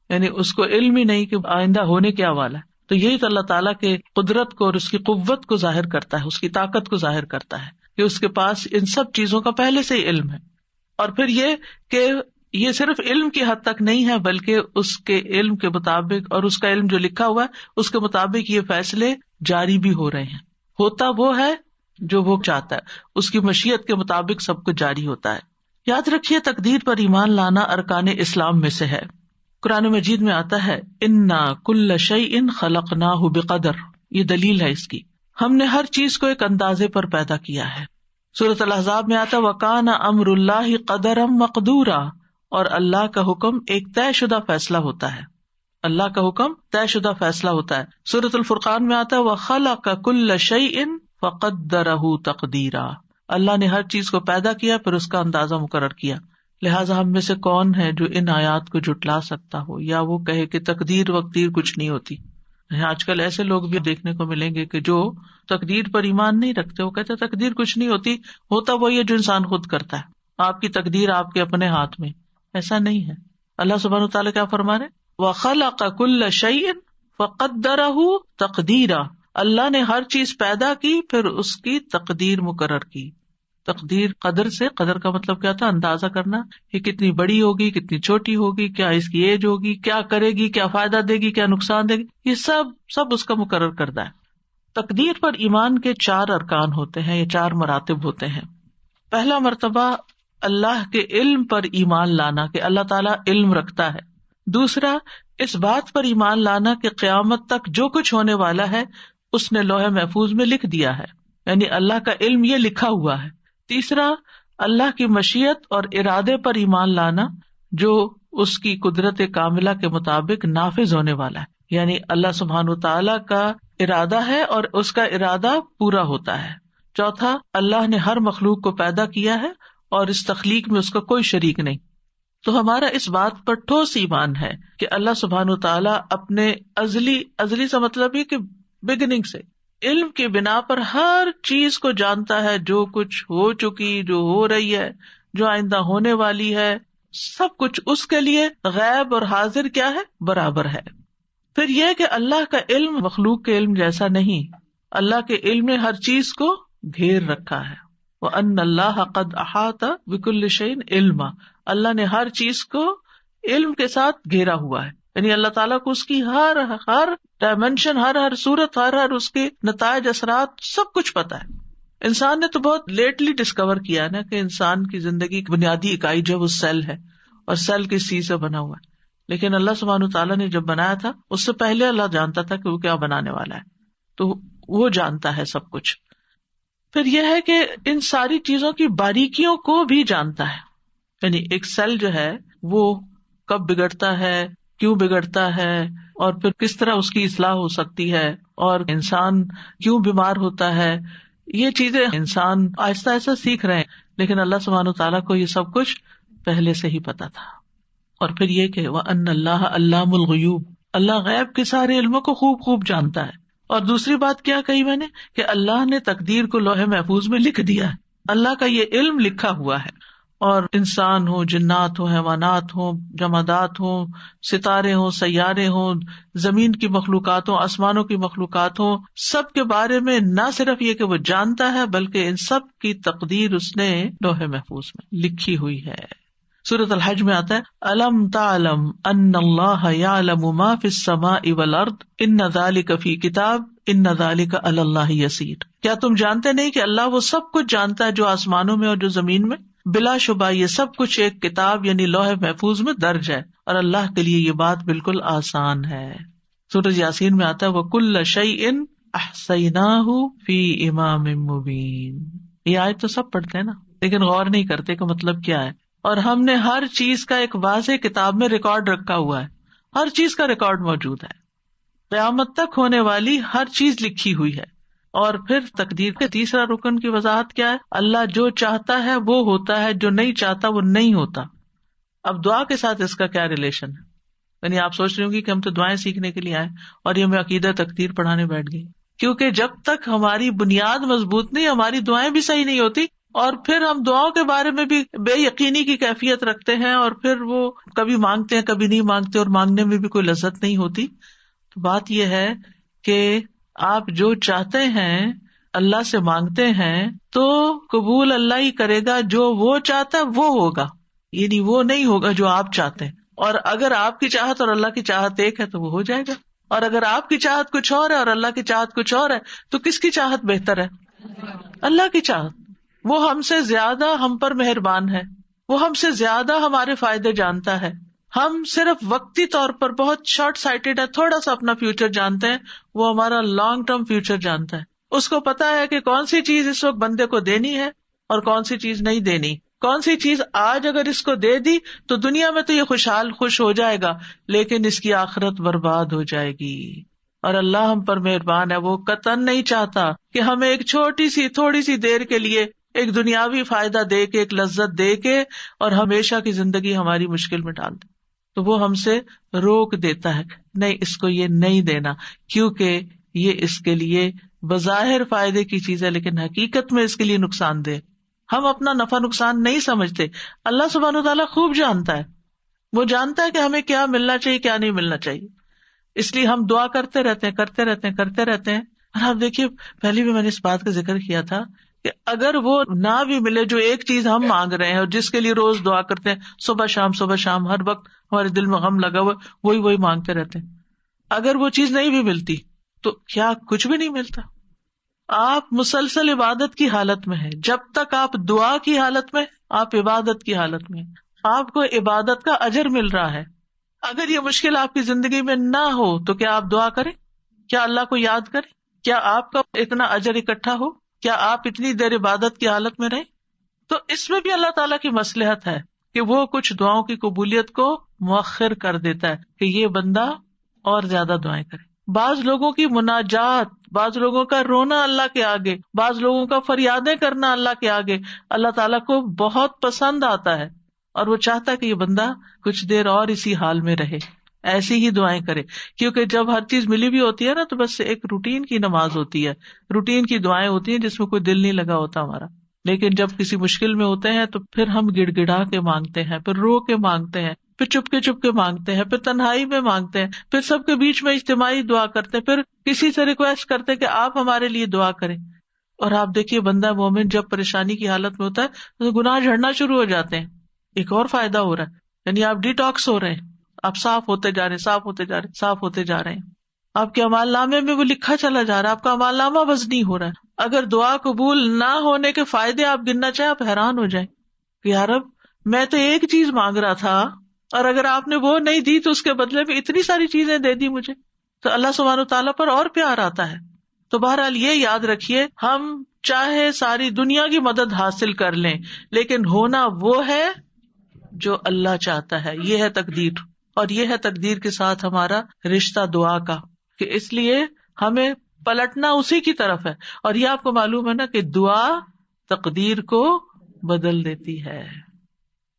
یعنی اس کو علم ہی نہیں کہ آئندہ ہونے کیا والا ہے. تو یہی تو اللہ تعالیٰ کے قدرت کو اور اس کی قوت کو ظاہر کرتا ہے، اس کی طاقت کو ظاہر کرتا ہے کہ اس کے پاس ان سب چیزوں کا پہلے سے ہی علم ہے. اور پھر یہ کہ یہ صرف علم کی حد تک نہیں ہے، بلکہ اس کے علم کے مطابق اور اس کا علم جو لکھا ہوا ہے اس کے مطابق یہ فیصلے جاری بھی ہو رہے ہیں. ہوتا وہ ہے جو وہ چاہتا ہے، اس کی مشیت کے مطابق سب کچھ جاری ہوتا ہے. یاد رکھیے تقدیر پر ایمان لانا ارکان اسلام میں سے ہے. قرآن مجید میں آتا ہے انا کل شیء خلقناہ بقدر، یہ دلیل ہے اس کی، ہم نے ہر چیز کو ایک اندازے پر پیدا کیا ہے. سورۃ الاحزاب میں آتا ہے وکان امر اللہ قدرا مقدورا، اور اللہ کا حکم ایک طے شدہ فیصلہ ہوتا ہے، اللہ کا حکم طے شدہ فیصلہ ہوتا ہے. سورۃ الفرقان میں آتا ہے وخلق کل شیء فقدرہ تقدیرا، اللہ نے ہر چیز کو پیدا کیا پھر اس کا اندازہ مقرر کیا. لہٰذا ہم میں سے کون ہے جو ان آیات کو جھٹلا سکتا ہو یا وہ کہے کہ تقدیر وقدیر کچھ نہیں ہوتی. آج کل ایسے لوگ بھی دیکھنے کو ملیں گے کہ جو تقدیر پر ایمان نہیں رکھتے، وہ کہتے ہیں تقدیر کچھ نہیں ہوتی، ہوتا وہی ہے جو انسان خود کرتا ہے، آپ کی تقدیر آپ کے اپنے ہاتھ میں. ایسا نہیں ہے. اللہ سبحانہ وتعالیٰ کیا فرما رہے؟ وَخَلَقَ كُلَّ شَيْءٍ فَقَدَّرَهُ تَقْدِيرًا. اللہ نے ہر چیز پیدا کی پھر اس کی تقدیر مقرر کی. تقدیر قدر سے، قدر کا مطلب کیا تھا؟ اندازہ کرنا کہ کتنی بڑی ہوگی، کتنی چھوٹی ہوگی، کیا اس کی ایج ہوگی، کیا کرے گی، کیا فائدہ دے گی، کیا نقصان دے گی، یہ سب اس کا مقرر کردہ ہے. تقدیر پر ایمان کے 4 ارکان ہوتے ہیں، یہ 4 مراتب ہوتے ہیں. پہلا مرتبہ اللہ کے علم پر ایمان لانا کہ اللہ تعالیٰ علم رکھتا ہے. دوسرا اس بات پر ایمان لانا کہ قیامت تک جو کچھ ہونے والا ہے اس نے لوح محفوظ میں لکھ دیا ہے، یعنی اللہ کا علم یہ لکھا ہوا ہے. تیسرا اللہ کی مشیت اور ارادے پر ایمان لانا جو اس کی قدرت کاملہ کے مطابق نافذ ہونے والا ہے، یعنی اللہ سبحانہ وتعالیٰ کا ارادہ ہے اور اس کا ارادہ پورا ہوتا ہے. چوتھا اللہ نے ہر مخلوق کو پیدا کیا ہے اور اس تخلیق میں اس کا کوئی شریک نہیں. تو ہمارا اس بات پر ٹھوس ایمان ہے کہ اللہ سبحانہ وتعالیٰ اپنے ازلی سے مطلب یہ کہ بگننگ سے علم کی بنا پر ہر چیز کو جانتا ہے، جو کچھ ہو چکی، جو ہو رہی ہے، جو آئندہ ہونے والی ہے، سب کچھ اس کے لیے غیب اور حاضر کیا ہے؟ برابر ہے. پھر یہ کہ اللہ کا علم مخلوق کے علم جیسا نہیں، اللہ کے علم نے ہر چیز کو گھیر رکھا ہے. وَأَنَّ اللَّهَ قَدْ أَحَاطَ بِكُلِّ شَيْءٍ عِلْمًا. اللہ نے ہر چیز کو علم کے ساتھ گھیرا ہوا ہے، یعنی اللہ تعالیٰ کو اس کی ہر ڈائمینشن، ہر صورت، ہر اس کے نتائج، اثرات، سب کچھ پتا ہے. انسان نے تو بہت لیٹلی ڈسکور کیا نا کہ انسان کی زندگی کی بنیادی اکائی جو وہ سیل ہے، اور سیل کس چیز سے بنا ہوا ہے. لیکن اللہ سبحانہ تعالیٰ نے جب بنایا تھا اس سے پہلے اللہ جانتا تھا کہ وہ کیا بنانے والا ہے، تو وہ جانتا ہے سب کچھ. پھر یہ ہے کہ ان ساری چیزوں کی باریکیوں کو بھی جانتا ہے، یعنی ایک سیل جو ہے وہ کب بگڑتا ہے، کیوں بگڑتا ہے، اور پھر کس طرح اس کی اصلاح ہو سکتی ہے، اور انسان کیوں بیمار ہوتا ہے. یہ چیزیں انسان آہستہ آہستہ سیکھ رہے ہیں، لیکن اللہ سبحانہ تعالیٰ کو یہ سب کچھ پہلے سے ہی پتا تھا. اور پھر یہ کہ وَأَنَّ اللَّهَ عَلَّامُ الْغُیُوبِ. اللہ غیب کے سارے علموں کو خوب جانتا ہے. اور دوسری بات کیا کہی میں نے کہ اللہ نے تقدیر کو لوح محفوظ میں لکھ دیا ہے. اللہ کا یہ علم لکھا ہوا ہے، اور انسان ہو، جنات ہو، حیوانات ہو، جمادات ہو، ستارے ہوں، سیارے ہوں، زمین کی مخلوقات ہوں، آسمانوں کی مخلوقات ہوں، سب کے بارے میں نہ صرف یہ کہ وہ جانتا ہے بلکہ ان سب کی تقدیر اس نے لوح محفوظ میں لکھی ہوئی ہے. سورۃ الحج میں آتا ہے الم تعلم ان اللہ یعلم ما فی السماء والارض ان ذلک فی کتاب ان ذلک علی اللہ یسیر. کیا تم جانتے نہیں کہ اللہ وہ سب کچھ جانتا ہے جو آسمانوں میں اور جو زمین میں؟ بلا شبہ یہ سب کچھ ایک کتاب یعنی لوح محفوظ میں درج ہے، اور اللہ کے لیے یہ بات بالکل آسان ہے. سورۃ یاسین میں آتا ہے وَكُلَّ شَيْءٍ أَحْصَيْنَاهُ فِي إِمَامٍ مُبِينٍ. یہ آیت تو سب پڑھتے ہیں نا، لیکن غور نہیں کرتے کہ مطلب کیا ہے. اور ہم نے ہر چیز کا ایک واضح کتاب میں ریکارڈ رکھا ہوا ہے، ہر چیز کا ریکارڈ موجود ہے، قیامت تک ہونے والی ہر چیز لکھی ہوئی ہے. اور پھر تقدیر کے تیسرا رکن کی وضاحت کیا ہے؟ اللہ جو چاہتا ہے وہ ہوتا ہے، جو نہیں چاہتا وہ نہیں ہوتا. اب دعا کے ساتھ اس کا کیا ریلیشن ہے؟ یعنی آپ سوچ رہے ہوں گے کہ ہم تو دعائیں سیکھنے کے لیے آئے اور یہ میں عقیدہ تقدیر پڑھانے بیٹھ گئی. کیونکہ جب تک ہماری بنیاد مضبوط نہیں، ہماری دعائیں بھی صحیح نہیں ہوتی، اور پھر ہم دعاؤں کے بارے میں بھی بے یقینی کی کیفیت رکھتے ہیں، اور پھر وہ کبھی مانگتے ہیں کبھی نہیں مانگتے، اور مانگنے میں بھی کوئی لذت نہیں ہوتی. تو بات یہ ہے کہ آپ جو چاہتے ہیں اللہ سے مانگتے ہیں تو قبول اللہ ہی کرے گا. جو وہ چاہتا ہے وہ ہوگا، یعنی وہ نہیں ہوگا جو آپ چاہتے ہیں. اور اگر آپ کی چاہت اور اللہ کی چاہت ایک ہے تو وہ ہو جائے گا، اور اگر آپ کی چاہت کچھ اور ہے اور اللہ کی چاہت کچھ اور ہے تو کس کی چاہت بہتر ہے؟ اللہ کی چاہت. وہ ہم سے زیادہ ہم پر مہربان ہے، وہ ہم سے زیادہ ہمارے فائدے جانتا ہے. ہم صرف وقتی طور پر بہت شارٹ سائٹڈ ہے، تھوڑا سا اپنا فیوچر جانتے ہیں، وہ ہمارا لانگ ٹرم فیوچر جانتا ہے. اس کو پتا ہے کہ کون سی چیز اس وقت بندے کو دینی ہے اور کون سی چیز نہیں دینی. کون سی چیز آج اگر اس کو دے دی تو دنیا میں تو یہ خوش ہو جائے گا، لیکن اس کی آخرت برباد ہو جائے گی. اور اللہ ہم پر مہربان ہے، وہ قطعاً نہیں چاہتا کہ ہمیں ایک چھوٹی سی تھوڑی سی دیر کے لیے ایک دنیاوی فائدہ دے کے، ایک لذت دے کے، اور ہمیشہ کی زندگی ہماری مشکل میں ڈال دے. تو وہ ہم سے روک دیتا ہے، نہیں اس کو یہ نہیں دینا، کیونکہ یہ اس کے لیے بظاہر فائدے کی چیز ہے لیکن حقیقت میں اس کے لیے نقصان دہ۔ ہم اپنا نفع نقصان نہیں سمجھتے، اللہ سبحانہ وتعالیٰ خوب جانتا ہے، وہ جانتا ہے کہ ہمیں کیا ملنا چاہیے کیا نہیں ملنا چاہیے، اس لیے ہم دعا کرتے رہتے ہیں۔ اور آپ دیکھیے، پہلے بھی میں نے اس بات کا ذکر کیا تھا کہ اگر وہ نہ بھی ملے جو ایک چیز ہم مانگ رہے ہیں اور جس کے لیے روز دعا کرتے ہیں، صبح شام ہر وقت ہمارے دل میں غم لگا ہوا، وہی مانگتے رہتے ہیں، اگر وہ چیز نہیں بھی ملتی تو کیا کچھ بھی نہیں ملتا؟ آپ مسلسل عبادت کی حالت میں ہیں، جب تک آپ دعا کی حالت میں، آپ عبادت کی حالت میں، آپ کو عبادت کا اجر مل رہا ہے۔ اگر یہ مشکل آپ کی زندگی میں نہ ہو تو کیا آپ دعا کریں؟ کیا اللہ کو یاد کریں؟ کیا آپ کا اتنا اجر اکٹھا ہو؟ کیا آپ اتنی دیر عبادت کی حالت میں رہیں؟ تو اس میں بھی اللہ تعالیٰ کی مصلحت ہے کہ وہ کچھ دعاؤں کی قبولیت کو مؤخر کر دیتا ہے کہ یہ بندہ اور زیادہ دعائیں کرے۔ بعض لوگوں کی مناجات، بعض لوگوں کا رونا اللہ کے آگے، بعض لوگوں کا فریادیں کرنا اللہ کے آگے اللہ تعالیٰ کو بہت پسند آتا ہے، اور وہ چاہتا ہے کہ یہ بندہ کچھ دیر اور اسی حال میں رہے، ایسی ہی دعائیں کرے، کیونکہ جب ہر چیز ملی بھی ہوتی ہے نا تو بس ایک روٹین کی نماز ہوتی ہے، روٹین کی دعائیں ہوتی ہیں جس میں کوئی دل نہیں لگا ہوتا ہمارا۔ لیکن جب کسی مشکل میں ہوتے ہیں تو پھر ہم گڑ گڑا کے مانگتے ہیں، پھر رو کے مانگتے ہیں، پھر چپ کے مانگتے ہیں، پھر تنہائی میں مانگتے ہیں، پھر سب کے بیچ میں اجتماعی دعا کرتے ہیں، پھر کسی سے ریکویسٹ کرتے ہیں کہ آپ ہمارے لیے دعا کریں۔ اور آپ دیکھیے بندہ مومن جب پریشانی کی حالت میں ہوتا ہے تو گناہ جھڑنا شروع ہو جاتے ہیں۔ ایک اور فائدہ ہو رہا ہے، یعنی آپ ڈیٹاکس ہو رہے ہیں، آپ صاف ہوتے جا رہے ہیں، آپ کے اعمال نامے میں وہ لکھا چلا جا رہا ہے، آپ کا اعمال نامہ وزنی ہو رہا ہے۔ اگر دعا قبول نہ ہونے کے فائدے آپ گننا چاہیں، آپ حیران ہو جائیں کہ یار اب میں تو ایک چیز مانگ رہا تھا اور اگر آپ نے وہ نہیں دی تو اس کے بدلے میں اتنی ساری چیزیں دے دی مجھے، تو اللہ سبحانہ وتعالیٰ پر اور پیار آتا ہے۔ تو بہرحال یہ یاد رکھیے، ہم چاہے ساری دنیا کی مدد حاصل کر لیں لیکن ہونا وہ ہے جو اللہ چاہتا ہے، یہ ہے تقدیر، اور یہ ہے تقدیر کے ساتھ ہمارا رشتہ دعا کا، کہ اس لیے ہمیں پلٹنا اسی کی طرف ہے۔ اور یہ آپ کو معلوم ہے نا کہ دعا تقدیر کو بدل دیتی ہے،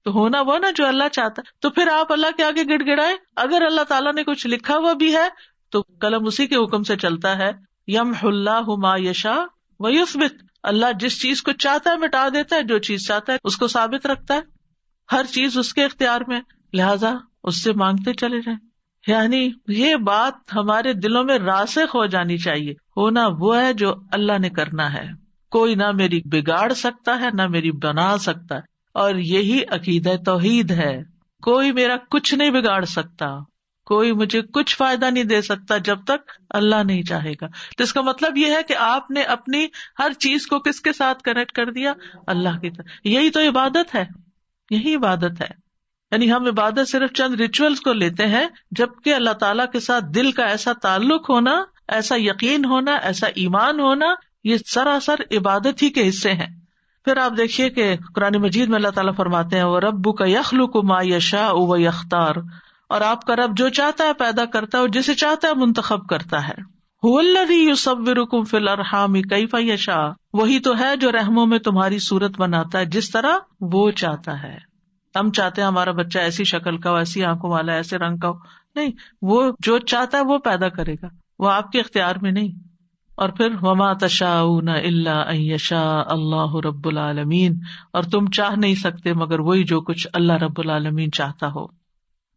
تو ہونا وہ نا جو اللہ چاہتا ہے۔ تو پھر آپ اللہ کے آگے گڑ گڑائیں، اگر اللہ تعالیٰ نے کچھ لکھا ہوا بھی ہے تو قلم اسی کے حکم سے چلتا ہے، یمحو اللہ ما یشاء ویثبت، اللہ جس چیز کو چاہتا ہے مٹا دیتا ہے، جو چیز چاہتا ہے اس کو ثابت رکھتا ہے، ہر چیز اس کے اختیار میں، لہذا اس سے مانگتے چلے جائیں۔ یعنی یہ بات ہمارے دلوں میں راسخ ہو جانی چاہیے، ہونا وہ ہے جو اللہ نے کرنا ہے، کوئی نہ میری بگاڑ سکتا ہے نہ میری بنا سکتا ہے، اور یہی عقیدہ توحید ہے، کوئی میرا کچھ نہیں بگاڑ سکتا، کوئی مجھے کچھ فائدہ نہیں دے سکتا جب تک اللہ نہیں چاہے گا۔ تو اس کا مطلب یہ ہے کہ آپ نے اپنی ہر چیز کو کس کے ساتھ کنیکٹ کر دیا؟ اللہ کی طرف۔ یہی تو عبادت ہے، یہی عبادت ہے۔ یعنی ہم عبادت صرف چند ریچولز کو لیتے ہیں، جبکہ اللہ تعالیٰ کے ساتھ دل کا ایسا تعلق ہونا، ایسا یقین ہونا، ایسا ایمان ہونا، یہ سراسر عبادت ہی کے حصے ہیں۔ پھر آپ دیکھیے کہ قرآن مجید میں اللہ تعالیٰ فرماتے ہیں وَرَبُّكَ يَخْلُقُ مَا يَشَاءُ وَيَخْتَارُ، اور آپ کا رب جو چاہتا ہے پیدا کرتا ہے اور جسے چاہتا ہے منتخب کرتا ہے۔ هُوَ الَّذِي يُصَوِّرُكُمْ فِي الْأَرْحَامِ كَيْفَ يَشَاءُ، وہی تو ہے جو رحموں میں تمہاری صورت بناتا ہے جس طرح وہ چاہتا ہے۔ ہم چاہتے ہیں ہمارا بچہ ایسی شکل کا ہو، ایسی آنکھوں والا، ایسے رنگ کا ہو، نہیں، وہ جو چاہتا ہے وہ پیدا کرے گا، وہ آپ کے اختیار میں نہیں۔ اور پھر وما تشاءون الا ان یشاء اللہ رب العالمین، اور تم چاہ نہیں سکتے مگر وہی جو کچھ اللہ رب العالمین چاہتا ہو۔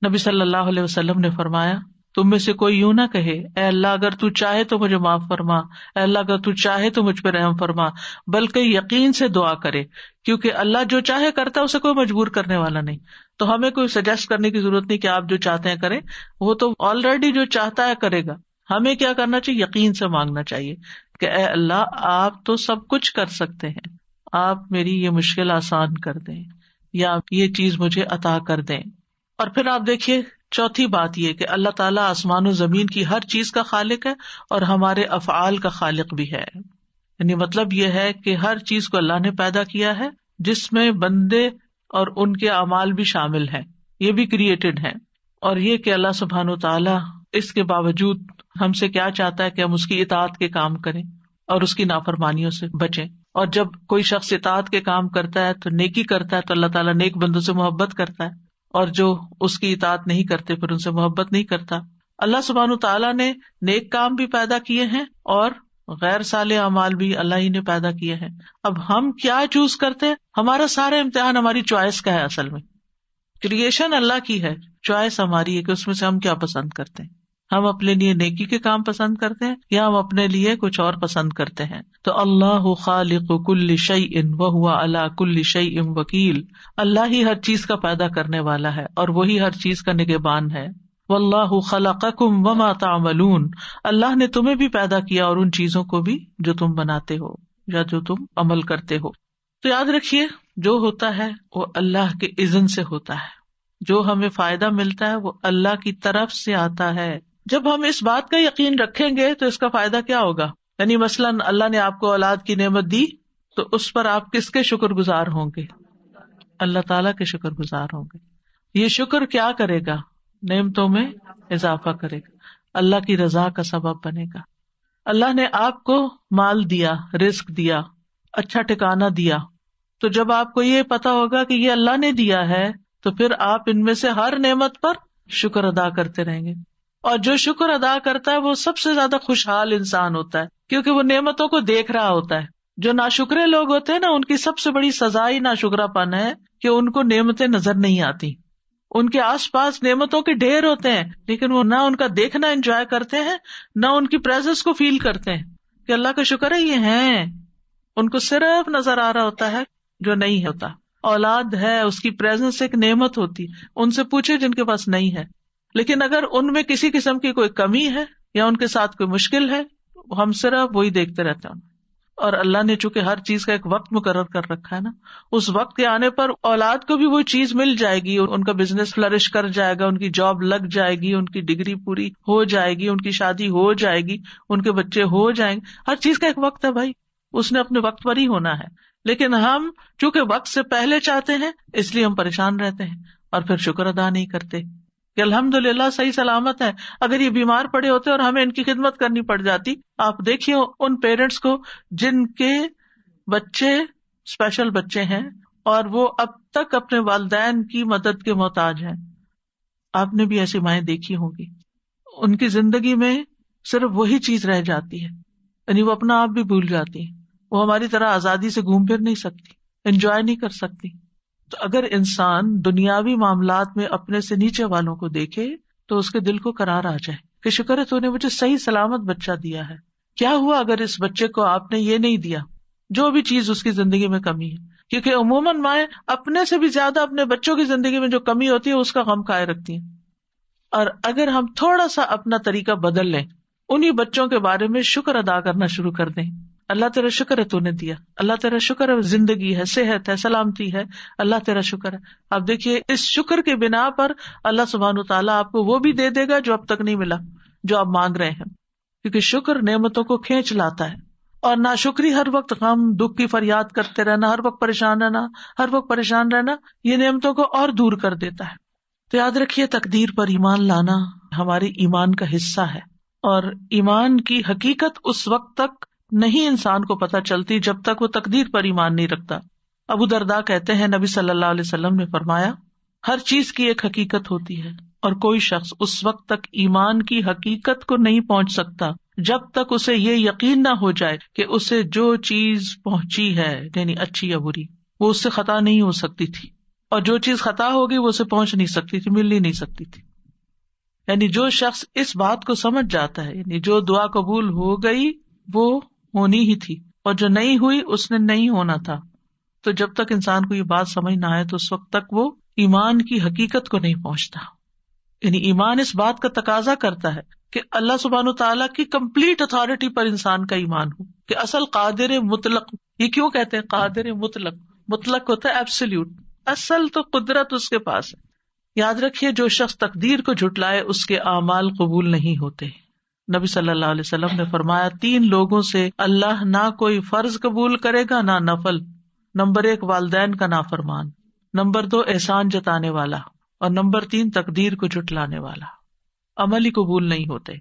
نبی صلی اللہ علیہ وسلم نے فرمایا تم میں سے کوئی یوں نہ کہے اے اللہ اگر تو چاہے تو مجھے معاف فرما، اے اللہ اگر تو چاہے تو مجھ پہ رحم فرما، بلکہ یقین سے دعا کرے، کیونکہ اللہ جو چاہے کرتا ہے، اسے کوئی مجبور کرنے والا نہیں۔ تو ہمیں کوئی سجیسٹ کرنے کی ضرورت نہیں کہ آپ جو چاہتے ہیں کریں، وہ تو آلریڈی جو چاہتا ہے کرے گا۔ ہمیں کیا کرنا چاہیے؟ یقین سے مانگنا چاہیے کہ اے اللہ آپ تو سب کچھ کر سکتے ہیں، آپ میری یہ مشکل آسان کر دیں یا یہ چیز مجھے عطا کر دیں۔ اور پھر آپ دیکھیے چوتھی بات یہ کہ اللہ تعالیٰ آسمان و زمین کی ہر چیز کا خالق ہے اور ہمارے افعال کا خالق بھی ہے۔ یعنی مطلب یہ ہے کہ ہر چیز کو اللہ نے پیدا کیا ہے، جس میں بندے اور ان کے اعمال بھی شامل ہیں، یہ بھی کریٹڈ ہیں۔ اور یہ کہ اللہ سبحانہ وتعالیٰ اس کے باوجود ہم سے کیا چاہتا ہے کہ ہم اس کی اطاعت کے کام کریں اور اس کی نافرمانیوں سے بچیں۔ اور جب کوئی شخص اطاعت کے کام کرتا ہے تو نیکی کرتا ہے تو اللہ تعالیٰ نیک بندوں سے محبت کرتا ہے، اور جو اس کی اطاعت نہیں کرتے پھر ان سے محبت نہیں کرتا. اللہ سبحانہ تعالیٰ نے نیک کام بھی پیدا کیے ہیں اور غیر صالح اعمال بھی اللہ ہی نے پیدا کیے ہیں. اب ہم کیا چوز کرتے ہیں؟ ہمارا سارا امتحان ہماری چوائس کا ہے. اصل میں کریشن اللہ کی ہے، چوائس ہماری ہے کہ اس میں سے ہم کیا پسند کرتے ہیں. ہم اپنے لیے نیکی کے کام پسند کرتے ہیں یا ہم اپنے لیے کچھ اور پسند کرتے ہیں. تو اللہ خالق کل شیء وہو علی کل شیء وکیل، اللہ ہی ہر چیز کا پیدا کرنے والا ہے اور وہی ہر چیز کا نگہبان ہے. واللہ خلقکم وما تعملون، اللہ نے تمہیں بھی پیدا کیا اور ان چیزوں کو بھی جو تم بناتے ہو یا جو تم عمل کرتے ہو. تو یاد رکھیے جو ہوتا ہے وہ اللہ کے اذن سے ہوتا ہے، جو ہمیں فائدہ ملتا ہے وہ اللہ کی طرف سے آتا ہے. جب ہم اس بات کا یقین رکھیں گے تو اس کا فائدہ کیا ہوگا؟ یعنی مثلاً اللہ نے آپ کو اولاد کی نعمت دی تو اس پر آپ کس کے شکر گزار ہوں گے؟ اللہ تعالیٰ کے شکر گزار ہوں گے. یہ شکر کیا کرے گا؟ نعمتوں میں اضافہ کرے گا، اللہ کی رضا کا سبب بنے گا. اللہ نے آپ کو مال دیا، رزق دیا، اچھا ٹھکانہ دیا، تو جب آپ کو یہ پتا ہوگا کہ یہ اللہ نے دیا ہے تو پھر آپ ان میں سے ہر نعمت پر شکر ادا کرتے رہیں گے. اور جو شکر ادا کرتا ہے وہ سب سے زیادہ خوشحال انسان ہوتا ہے، کیونکہ وہ نعمتوں کو دیکھ رہا ہوتا ہے. جو ناشکرے لوگ ہوتے ہیں نا، ان کی سب سے بڑی سزا ہی ناشکرا پن ہے کہ ان کو نعمتیں نظر نہیں آتی. ان کے آس پاس نعمتوں کے ڈھیر ہوتے ہیں لیکن وہ نہ ان کا دیکھنا انجوائے کرتے ہیں، نہ ان کی پریزنس کو فیل کرتے ہیں کہ اللہ کا شکر ہے یہ ہیں. ان کو صرف نظر آ رہا ہوتا ہے جو نہیں ہوتا. اولاد ہے، اس کی پریزنس ایک نعمت ہوتی، ان سے پوچھے جن کے پاس نہیں ہے. لیکن اگر ان میں کسی قسم کی کوئی کمی ہے یا ان کے ساتھ کوئی مشکل ہے، ہم صرف وہی دیکھتے رہتے ہیں. اور اللہ نے چونکہ ہر چیز کا ایک وقت مقرر کر رکھا ہے نا، اس وقت کے آنے پر اولاد کو بھی وہ چیز مل جائے گی، ان کا بزنس فلرش کر جائے گا، ان کی جاب لگ جائے گی، ان کی ڈگری پوری ہو جائے گی، ان کی شادی ہو جائے گی، ان کے بچے ہو جائیں گے. ہر چیز کا ایک وقت ہے بھائی، اس نے اپنے وقت پر ہی ہونا ہے. لیکن ہم چونکہ وقت سے پہلے چاہتے ہیں اس لیے ہم پریشان رہتے ہیں اور پھر شکر ادا نہیں کرتے کہ الحمدللہ صحیح سلامت ہے. اگر یہ بیمار پڑے ہوتے اور ہمیں ان کی خدمت کرنی پڑ جاتی، آپ دیکھیے ان پیرنٹس کو جن کے بچے اسپیشل بچے ہیں اور وہ اب تک اپنے والدین کی مدد کے محتاج ہیں. آپ نے بھی ایسی مائیں دیکھی ہوں گی. ان کی زندگی میں صرف وہی چیز رہ جاتی ہے، یعنی وہ اپنا آپ بھی بھول جاتی ہیں. وہ ہماری طرح آزادی سے گھوم پھر نہیں سکتی، انجوائے نہیں کر سکتی. تو اگر انسان دنیاوی معاملات میں اپنے سے نیچے والوں کو دیکھے تو اس کے دل کو قرار آ جائے کہ شکر ہے تو نے مجھے صحیح سلامت بچہ دیا ہے. کیا ہوا اگر اس بچے کو آپ نے یہ نہیں دیا، جو بھی چیز اس کی زندگی میں کمی ہے. کیونکہ عموماً مائیں اپنے سے بھی زیادہ اپنے بچوں کی زندگی میں جو کمی ہوتی ہے اس کا غم کھائے رکھتی ہیں. اور اگر ہم تھوڑا سا اپنا طریقہ بدل لیں، انہی بچوں کے بارے میں شکر ادا کرنا شروع کر دیں. اللہ تیرا شکر ہے تو نے دیا، اللہ تیرا شکر ہے زندگی ہے، صحت ہے، سلامتی ہے، اللہ تیرا شکر ہے. آپ دیکھیے اس شکر کے بنا پر اللہ سبحانہ تعالیٰ آپ کو وہ بھی دے دے گا جو اب تک نہیں ملا، جو آپ مانگ رہے ہیں. کیونکہ شکر نعمتوں کو کھینچ لاتا ہے. اور ناشکری ہر وقت غم دکھ کی فریاد کرتے رہنا، ہر وقت پریشان رہنا یہ نعمتوں کو اور دور کر دیتا ہے. تو یاد رکھیے تقدیر پر ایمان لانا ہمارے ایمان کا حصہ ہے، اور ایمان کی حقیقت اس وقت تک نہیں انسان کو پتہ چلتی جب تک وہ تقدیر پر ایمان نہیں رکھتا. ابو درداء کہتے ہیں نبی صلی اللہ علیہ وسلم نے فرمایا ہر چیز کی ایک حقیقت ہوتی ہے اور کوئی شخص اس وقت تک ایمان کی حقیقت کو نہیں پہنچ سکتا جب تک اسے یہ یقین نہ ہو جائے کہ اسے جو چیز پہنچی ہے یعنی اچھی یا بری وہ اس سے خطا نہیں ہو سکتی تھی، اور جو چیز خطا ہوگی وہ اسے پہنچ نہیں سکتی تھی، مل ہی نہیں سکتی تھی. یعنی جو شخص اس بات کو سمجھ جاتا ہے، یعنی جو دعا قبول ہو گئی وہ ہونی ہی تھی اور جو نہیں ہوئی اس نے نہیں ہونا تھا. تو جب تک انسان کو یہ بات سمجھ نہ آئے تو اس وقت تک وہ ایمان کی حقیقت کو نہیں پہنچتا. یعنی ایمان اس بات کا تقاضا کرتا ہے کہ اللہ سبحانہ تعالیٰ کی کمپلیٹ اتھارٹی پر انسان کا ایمان ہو، کہ اصل قادر مطلق. یہ کیوں کہتے ہیں قادر مطلق؟ مطلق ہوتا ہے ایبسلیوٹ، اصل تو قدرت اس کے پاس ہے. یاد رکھیے جو شخص تقدیر کو جھٹلائے اس کے اعمال قبول نہیں ہوتے. نبی صلی اللہ علیہ وسلم نے فرمایا 3 لوگوں سے اللہ نہ کوئی فرض قبول کرے گا نہ نفل. نمبر 1 والدین کا نافرمان، نمبر 2 احسان جتانے والا، اور نمبر 3 تقدیر کو جھٹلانے والا. عمل ہی قبول نہیں ہوتے.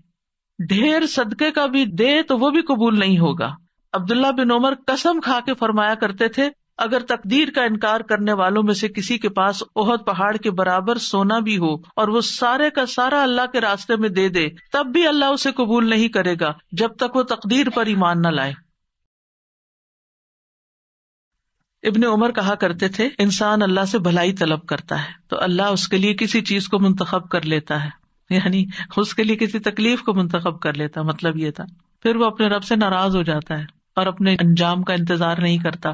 ڈھیر صدقے کا بھی دے تو وہ بھی قبول نہیں ہوگا. عبداللہ بن عمر قسم کھا کے فرمایا کرتے تھے اگر تقدیر کا انکار کرنے والوں میں سے کسی کے پاس احد پہاڑ کے برابر سونا بھی ہو اور وہ سارے کا سارا اللہ کے راستے میں دے دے تب بھی اللہ اسے قبول نہیں کرے گا جب تک وہ تقدیر پر ایمان نہ لائے۔ ابن عمر کہا کرتے تھے انسان اللہ سے بھلائی طلب کرتا ہے تو اللہ اس کے لیے کسی چیز کو منتخب کر لیتا ہے، یعنی اس کے لیے کسی تکلیف کو منتخب کر لیتا، مطلب یہ تھا۔ پھر وہ اپنے رب سے ناراض ہو جاتا ہے اور اپنے انجام کا انتظار نہیں کرتا۔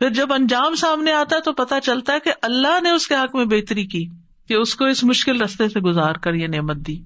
پھر جب انجام سامنے آتا ہے تو پتا چلتا ہے کہ اللہ نے اس کے حق میں بہتری کی کہ اس کو اس مشکل راستے سے گزار کر یہ نعمت دی۔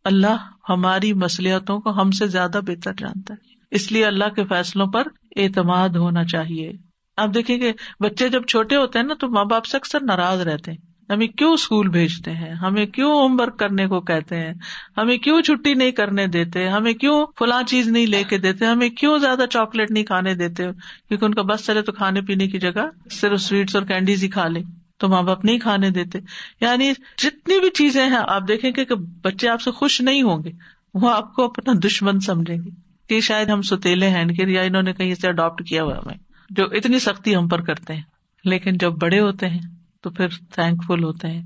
اللہ ہماری مصلحتوں کو ہم سے زیادہ بہتر جانتا ہے، اس لیے اللہ کے فیصلوں پر اعتماد ہونا چاہیے۔ آپ دیکھیں کہ بچے جب چھوٹے ہوتے ہیں نا تو ماں باپ سے اکثر ناراض رہتے ہیں، ہمیں کیوں اسکول بھیجتے ہیں، ہمیں کیوں ہوم ورک کرنے کو کہتے ہیں، ہمیں کیوں چھٹی نہیں کرنے دیتے، ہمیں کیوں فلاں چیز نہیں لے کے دیتے، ہمیں کیوں زیادہ چاکلیٹ نہیں کھانے دیتے، کیونکہ ان کا بس چلے تو کھانے پینے کی جگہ صرف سویٹس اور کینڈیز ہی کھا لے تو ماں باپ نہیں کھانے دیتے۔ یعنی جتنی بھی چیزیں ہیں آپ دیکھیں کہ بچے آپ سے خوش نہیں ہوں گے، وہ آپ کو اپنا دشمن سمجھیں گے کہ شاید ہم ستیلے ہیں یا انہوں نے کہیں سے اڈاپٹ کیا ہوا ہمیں، جو اتنی سختی ہم پر کرتے ہیں۔ لیکن جب بڑے ہوتے ہیں تو پھر تھینک فل ہوتے ہیں،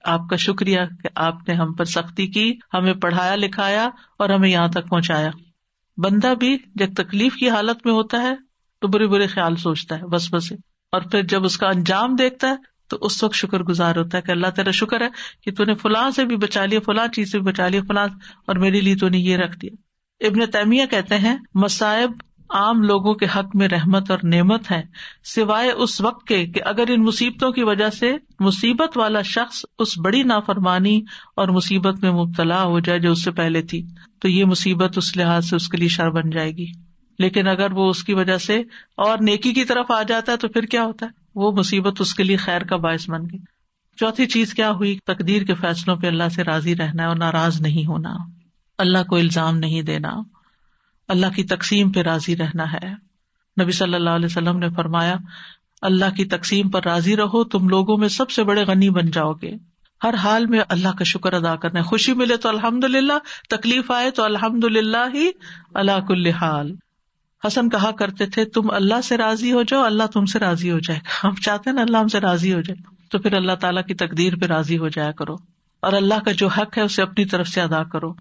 آپ کا شکریہ کہ آپ نے ہم پر سختی کی، ہمیں پڑھایا لکھایا اور ہمیں یہاں تک پہنچایا۔ بندہ بھی جب تکلیف کی حالت میں ہوتا ہے تو برے برے خیال سوچتا ہے بس بس، اور پھر جب اس کا انجام دیکھتا ہے تو اس وقت شکر گزار ہوتا ہے کہ اللہ تیرا شکر ہے کہ تو نے فلاں سے بھی بچا لیا، فلاں چیز سے بھی بچا لیا، فلاں اور میرے لیے تو نے یہ رکھ دیا۔ ابن تیمیہ کہتے ہیں مصائب عام لوگوں کے حق میں رحمت اور نعمت ہے سوائے اس وقت کے کہ اگر ان مصیبتوں کی وجہ سے مصیبت والا شخص اس بڑی نافرمانی اور مصیبت میں مبتلا ہو جائے جو اس سے پہلے تھی تو یہ مصیبت اس لحاظ سے اس کے لیے شر بن جائے گی، لیکن اگر وہ اس کی وجہ سے اور نیکی کی طرف آ جاتا ہے تو پھر کیا ہوتا ہے، وہ مصیبت اس کے لیے خیر کا باعث بن گئی۔ چوتھی چیز کیا ہوئی، تقدیر کے فیصلوں پہ اللہ سے راضی رہنا ہے اور ناراض نہیں ہونا، اللہ کو الزام نہیں دینا، اللہ کی تقسیم پہ راضی رہنا ہے۔ نبی صلی اللہ علیہ وسلم نے فرمایا اللہ کی تقسیم پر راضی رہو، تم لوگوں میں سب سے بڑے غنی بن جاؤ گے۔ ہر حال میں اللہ کا شکر ادا کرنا ہے، خوشی ملے تو الحمدللہ، تکلیف آئے تو الحمدللہ ہی علی کل حال۔ حسن کہا کرتے تھے تم اللہ سے راضی ہو جاؤ اللہ تم سے راضی ہو جائے گا۔ ہم چاہتے ہیں نا اللہ ہم سے راضی ہو جائے تو پھر اللہ تعالیٰ کی تقدیر پہ راضی ہو جایا کرو اور اللہ کا جو حق ہے اسے اپنی طرف سے ادا کرو۔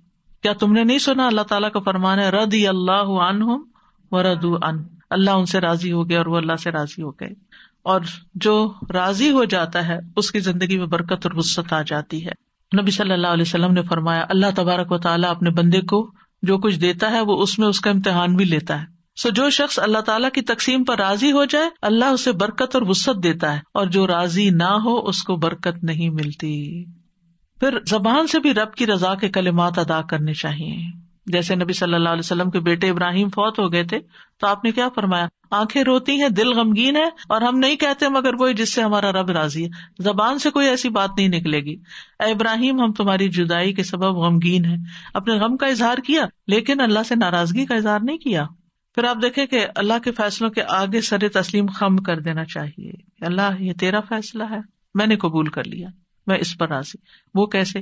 کیا تم نے نہیں سنا اللہ تعالیٰ کا فرمان ہے رضی اللہ عنہم ورضوا عنہ، اللہ ان سے راضی ہو گیا اور وہ اللہ سے راضی ہو گئے۔ اور جو راضی ہو جاتا ہے اس کی زندگی میں برکت اور وسعت آ جاتی ہے۔ نبی صلی اللہ علیہ وسلم نے فرمایا اللہ تبارک و تعالیٰ اپنے بندے کو جو کچھ دیتا ہے وہ اس میں اس کا امتحان بھی لیتا ہے۔ جو شخص اللہ تعالیٰ کی تقسیم پر راضی ہو جائے اللہ اسے برکت اور وسعت دیتا ہے، اور جو راضی نہ ہو اس کو برکت نہیں ملتی۔ پھر زبان سے بھی رب کی رضا کے کلمات ادا کرنے چاہیے۔ جیسے نبی صلی اللہ علیہ وسلم کے بیٹے ابراہیم فوت ہو گئے تھے تو آپ نے کیا فرمایا، آنکھیں روتی ہیں دل غمگین ہے اور ہم نہیں کہتے مگر وہی جس سے ہمارا رب راضی ہے۔ زبان سے کوئی ایسی بات نہیں نکلے گی، اے ابراہیم ہم تمہاری جدائی کے سبب غمگین ہیں، اپنے غم کا اظہار کیا لیکن اللہ سے ناراضگی کا اظہار نہیں کیا۔ پھر آپ دیکھیں کہ اللہ کے فیصلوں کے آگے سر تسلیم خم کر دینا چاہیے، اللہ یہ تیرا فیصلہ ہے، میں نے قبول کر لیا، میں اس پر راضی۔ وہ کیسے؟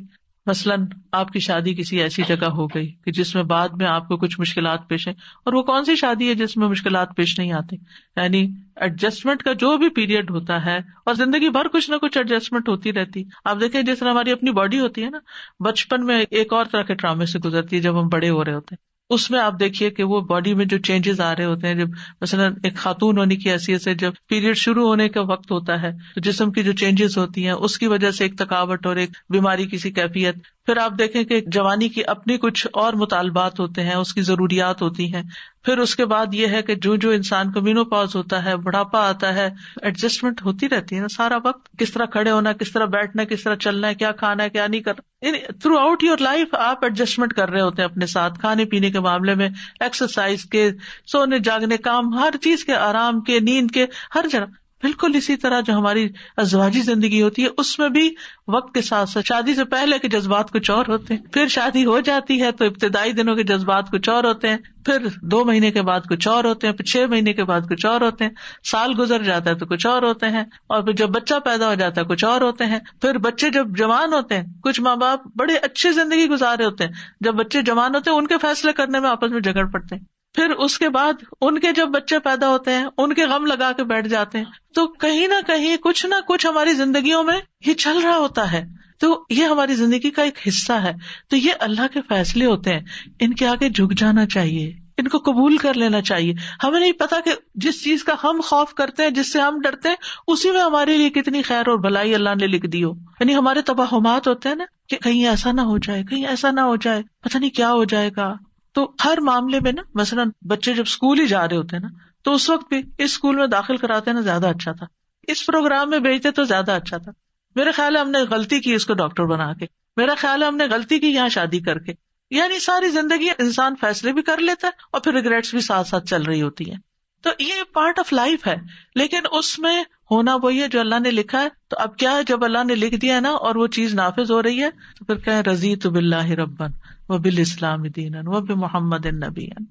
مثلاً آپ کی شادی کسی ایسی جگہ ہو گئی کہ جس میں بعد میں آپ کو کچھ مشکلات پیش ہیں، اور وہ کون سی شادی ہے جس میں مشکلات پیش نہیں آتی؟ یعنی ایڈجسٹمنٹ کا جو بھی پیریڈ ہوتا ہے، اور زندگی بھر کچھ نہ کچھ ایڈجسٹمنٹ ہوتی رہتی۔ آپ دیکھیں جس طرح ہماری اپنی باڈی ہوتی ہے نا، بچپن میں ایک اور طرح کے ٹرامے سے گزرتی ہے، جب ہم بڑے ہو رہے ہوتے ہیں اس میں آپ دیکھیے کہ وہ باڈی میں جو چینجز آ رہے ہوتے ہیں، جب مثلاً ایک خاتون ہونے کی حیثیت سے جب پیریڈ شروع ہونے کا وقت ہوتا ہے تو جسم کی جو چینجز ہوتی ہیں اس کی وجہ سے ایک تھکاوٹ اور ایک بیماری کی سی کیفیت۔ پھر آپ دیکھیں کہ جوانی کی اپنی کچھ اور مطالبات ہوتے ہیں، اس کی ضروریات ہوتی ہیں۔ پھر اس کے بعد یہ ہے کہ جو انسان کو مینوپاز ہوتا ہے، بڑھاپا آتا ہے، ایڈجسٹمنٹ ہوتی رہتی ہے نا سارا وقت، کس طرح کھڑے ہونا، کس طرح بیٹھنا، کس طرح چلنا ہے، کیا کھانا ہے کیا نہیں کرنا، تھرو آؤٹ یور لائف آپ ایڈجسٹمنٹ کر رہے ہوتے ہیں اپنے ساتھ، کھانے پینے کے معاملے میں، ایکسرسائز کے، سونے جاگنے، کام، ہر چیز کے، آرام کے، نیند کے، ہر جگہ۔ بالکل اسی طرح جو ہماری ازواجی زندگی ہوتی ہے اس میں بھی وقت کے ساتھ ساتھ شادی سے پہلے کے جذبات کچھ اور ہوتے ہیں، پھر شادی ہو جاتی ہے تو ابتدائی دنوں کے جذبات کچھ اور ہوتے ہیں، پھر 2 مہینے کے بعد کچھ اور ہوتے ہیں، پھر 6 مہینے کے بعد کچھ اور ہوتے ہیں، سال گزر جاتا ہے تو کچھ اور ہوتے ہیں، اور پھر جب بچہ پیدا ہو جاتا ہے کچھ اور ہوتے ہیں، پھر بچے جب جوان ہوتے ہیں، کچھ ماں باپ بڑے اچھی زندگی گزارے ہوتے ہیں، جب بچے جوان ہوتے ہیں ان کے فیصلے کرنے میں آپس میں جھگڑ پڑتے ہیں، پھر اس کے بعد ان کے جب بچے پیدا ہوتے ہیں ان کے غم لگا کے بیٹھ جاتے ہیں. تو کہیں نہ کہیں کچھ نہ کچھ ہماری زندگیوں میں یہ چل رہا ہوتا ہے. تو یہ ہماری زندگی کا ایک حصہ ہے. تو یہ اللہ کے فیصلے ہوتے ہیں, ان کے آگے جھک جانا چاہیے, ان کو قبول کر لینا چاہیے. ہمیں نہیں پتا کہ جس چیز کا ہم خوف کرتے ہیں, جس سے ہم ڈرتے ہیں, اسی میں ہمارے لیے کتنی خیر اور بھلائی اللہ نے لکھ دی ہو. یعنی ہمارے توہمات ہوتے ہیں نا کہ کہیں ایسا نہ ہو جائے, کہیں ایسا نہ ہو جائے, پتہ نہیں کیا ہو جائے گا. تو ہر معاملے میں نا, مثلاً بچے جب اسکول ہی جا رہے ہوتے ہیں نا, تو اس وقت بھی اس اسکول میں داخل کراتے نا زیادہ اچھا تھا, اس پروگرام میں بھیجتے تو زیادہ اچھا تھا, میرے خیال ہے ہم نے غلطی کی اس کو ڈاکٹر بنا کے, میرا خیال ہے ہم نے غلطی کی یہاں شادی کر کے. یعنی ساری زندگی انسان فیصلے بھی کر لیتا ہے اور پھر ریگریٹس بھی ساتھ ساتھ چل رہی ہوتی ہیں. تو یہ پارٹ آف لائف ہے, لیکن اس میں ہونا وہی ہے جو اللہ نے لکھا ہے. تو اب کیا ہے, جب اللہ نے لکھ دیا ہے نا اور وہ چیز نافذ ہو رہی ہے, تو پھر کہیں رضیت باللہ ربا وبالاسلام دینا وبمحمد نبیا.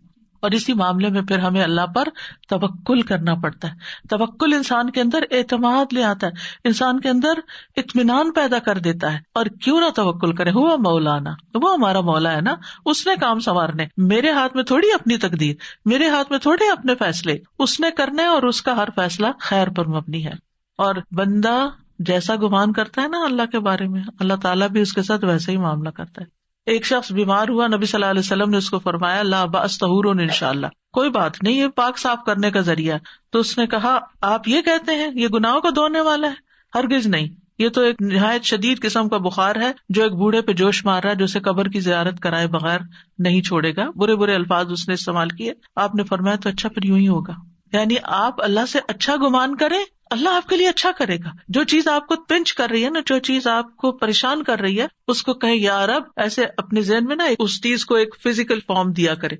اور اسی معاملے میں پھر ہمیں اللہ پر توکل کرنا پڑتا ہے. توکل انسان کے اندر اعتماد لے آتا ہے, انسان کے اندر اطمینان پیدا کر دیتا ہے. اور کیوں نہ توکل کرے, ہوا مولانا, وہ ہمارا مولا ہے نا, اس نے کام سنوارنے, میرے ہاتھ میں تھوڑی اپنی تقدیر, میرے ہاتھ میں تھوڑی اپنے فیصلے, اس نے کرنے اور اس کا ہر فیصلہ خیر پر مبنی ہے. اور بندہ جیسا گمان کرتا ہے نا اللہ کے بارے میں, اللہ تعالیٰ بھی اس کے ساتھ ویسے ہی معاملہ کرتا ہے. ایک شخص بیمار ہوا, نبی صلی اللہ علیہ وسلم نے اس کو فرمایا لا باس طہور انشاءاللہ, کوئی بات نہیں, یہ پاک صاف کرنے کا ذریعہ. تو اس نے کہا آپ یہ کہتے ہیں یہ گناہوں کو دھونے والا ہے؟ ہرگز نہیں, یہ تو ایک نہایت شدید قسم کا بخار ہے جو ایک بوڑھے پہ جوش مار رہا ہے, جو اسے قبر کی زیارت کرائے بغیر نہیں چھوڑے گا. برے برے الفاظ اس نے استعمال کیے. آپ نے فرمایا تو اچھا پھر یوں ہی ہوگا. یعنی آپ اللہ سے اچھا گمان کریں, اللہ آپ کے لیے اچھا کرے گا. جو چیز آپ کو پنچ کر رہی ہے نا, جو چیز آپ کو پریشان کر رہی ہے, اس کو کہیں یا رب, ایسے اپنے ذہن میں نا اس چیز کو ایک فزیکل فارم دیا کرے,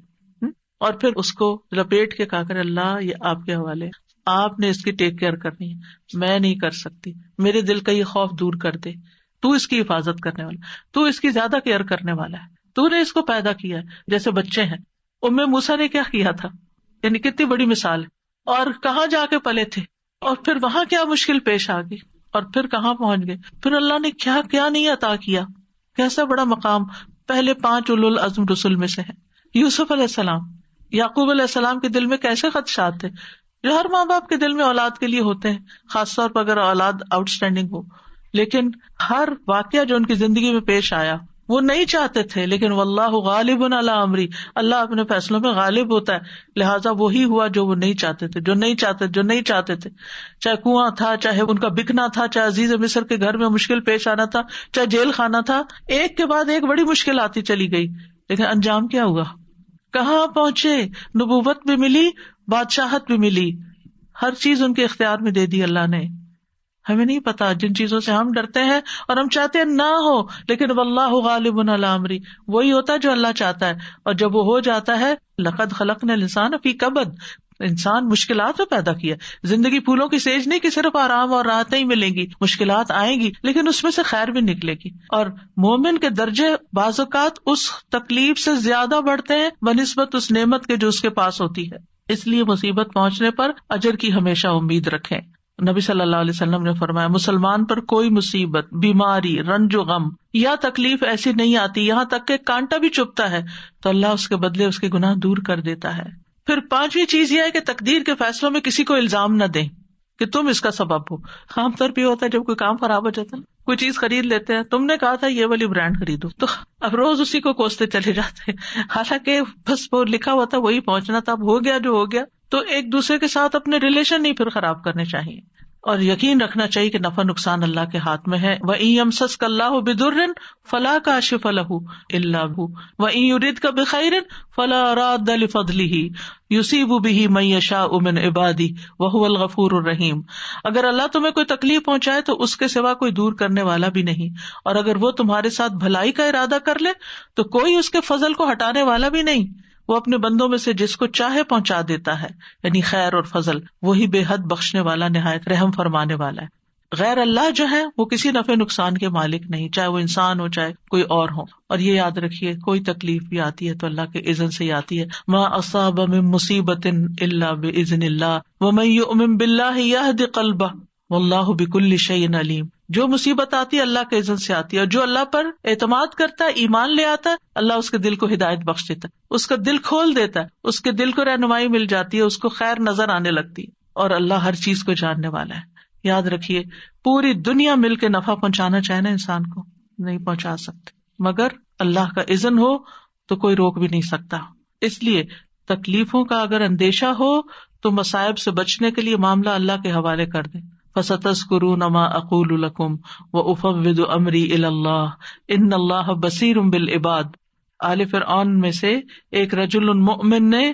اور پھر اس کو لپیٹ کے کہا کرے اللہ یہ آپ کے حوالے, آپ نے اس کی ٹیک کیئر کرنی ہے, میں نہیں کر سکتی, میرے دل کا یہ خوف دور کر دے, تو اس کی حفاظت کرنے والا, تو اس کی زیادہ کیئر کرنے والا ہے, تو نے اس کو پیدا کیا ہے. جیسے بچے ہیں, موسیٰ نے کیا کیا تھا, یعنی کتنی بڑی مثال ہے, اور کہاں جا کے پلے تھے, اور پھر وہاں کیا مشکل پیش آ گئی, اور پھر کہاں پہنچ گئے, پھر اللہ نے کیا کیا نہیں عطا کیا, کیسا بڑا مقام پہلے 5 اولو العزم رسول میں سے ہے. یوسف علیہ السلام, یعقوب علیہ السلام کے دل میں کیسے خدشات تھے, جو ہر ماں باپ کے دل میں اولاد کے لیے ہوتے ہیں, خاص طور پر اگر اولاد آؤٹ اسٹینڈنگ ہو. لیکن ہر واقعہ جو ان کی زندگی میں پیش آیا وہ نہیں چاہتے تھے, لیکن واللہ غالب علی امری, اللہ اپنے فیصلوں میں غالب ہوتا ہے, لہٰذا وہی ہوا جو وہ نہیں چاہتے تھے, جو نہیں چاہتے تھے. چاہے کنواں تھا, چاہے ان کا بکنا تھا, چاہے عزیز مصر کے گھر میں مشکل پیش آنا تھا, چاہے جیل خانہ تھا, ایک کے بعد ایک بڑی مشکل آتی چلی گئی, لیکن انجام کیا ہوا, کہاں پہنچے, نبوت بھی ملی, بادشاہت بھی ملی, ہر چیز ان کے اختیار میں دے دی اللہ نے. ہمیں نہیں پتا جن چیزوں سے ہم ڈرتے ہیں اور ہم چاہتے ہیں نہ ہو, لیکن واللہ غالب علی امری, وہی ہوتا ہے جو اللہ چاہتا ہے. اور جب وہ ہو جاتا ہے, لقد خلقنا الانسان فی کبد, انسان مشکلات میں پیدا کیا. زندگی پھولوں کی سیج نہیں کہ صرف آرام اور راحتیں ہی ملیں گی, مشکلات آئیں گی لیکن اس میں سے خیر بھی نکلے گی. اور مومن کے درجے بعض اوقات اس تکلیف سے زیادہ بڑھتے ہیں بنسبت اس نعمت کے جو اس کے پاس ہوتی ہے. اس لیے مصیبت پہنچنے پر اجر کی ہمیشہ امید رکھیں. نبی صلی اللہ علیہ وسلم نے فرمایا مسلمان پر کوئی مصیبت, بیماری, رنج و غم یا تکلیف ایسی نہیں آتی یہاں تک کہ کانٹا بھی چبھتا ہے تو اللہ اس کے بدلے اس کے گناہ دور کر دیتا ہے. پھر 5ویں چیز یہ ہے کہ تقدیر کے فیصلوں میں کسی کو الزام نہ دیں کہ تم اس کا سبب ہو. عام طور پہ ہوتا ہے جب کوئی کام خراب ہو جاتا ہے, کوئی چیز خرید لیتے ہیں, تم نے کہا تھا یہ والی برانڈ خریدو, تو اب روز اسی کو کوستے چلے جاتے ہیں, حالانکہ بس وہ لکھا ہوا تھا وہی پہنچنا تھا, اب ہو گیا جو ہو گیا. تو ایک دوسرے کے ساتھ اپنے ریلیشن نہیں پھر خراب کرنے چاہیے, اور یقین رکھنا چاہیے کہ نفع نقصان اللہ کے ہاتھ میں ہے. وَإِن يَمْسَسْكَ اللَّهُ بِضُرٍّ فَلَا كَاشِفَ لَهُ إِلَّا هُوَ وَإِن يُرِدْكَ بِخَيْرٍ فَلَا رَادَّ لِفَضْلِهِ يُصِيبُ بِهِ مَن يَشَاءُ مِنْ عِبَادِهِ وَهُوَ الْغَفُورُ الرَّحِيمُ. اگر اللہ تمہیں کوئی تکلیف پہنچائے تو اس کے سوا کوئی دور کرنے والا بھی نہیں, اور اگر وہ تمہارے ساتھ بھلائی کا ارادہ کر لے تو کوئی اس کے فضل کو ہٹانے والا بھی نہیں. وہ اپنے بندوں میں سے جس کو چاہے پہنچا دیتا ہے, یعنی خیر اور فضل, وہی بے حد بخشنے والا, نہایت رحم فرمانے والا ہے. غیر اللہ جو ہے وہ کسی نفع نقصان کے مالک نہیں, چاہے وہ انسان ہو چاہے کوئی اور ہو. اور یہ یاد رکھیے کوئی تکلیف بھی آتی ہے تو اللہ کے اذن سے ہی آتی ہے. ما اصاب من مصیبت الا باذن اللہ ومن یؤمن باللہ یہد قلبہ واللہ بکل شیء علیم. جو مصیبت آتی ہے اللہ کے اذن سے آتی ہے، اور جو اللہ پر اعتماد کرتا ہے، ایمان لے آتا ہے، اللہ اس کے دل کو ہدایت بخش دیتا ہے، اس کا دل کھول دیتا ہے، اس کے دل کو رہنمائی مل جاتی ہے، اس کو خیر نظر آنے لگتی ہے، اور اللہ ہر چیز کو جاننے والا ہے۔ یاد رکھیے، پوری دنیا مل کے نفع پہنچانا چاہے نا انسان کو، نہیں پہنچا سکتے، مگر اللہ کا اذن ہو تو کوئی روک بھی نہیں سکتا۔ اس لیے تکلیفوں کا اگر اندیشہ ہو تو مصائب سے بچنے کے لیے معاملہ اللہ کے حوالے کر دیں۔ فَسَتَذْكُرُونَ مَا أَقُولُ لَكُمْ وَأُفَوِّضُ أَمْرِي إِلَى اللَّهِ إِنَّ اللَّهَ بَصِيرٌ بِالْعِبَادِ۔ آل فرعون میں سے ایک رجل مؤمن نے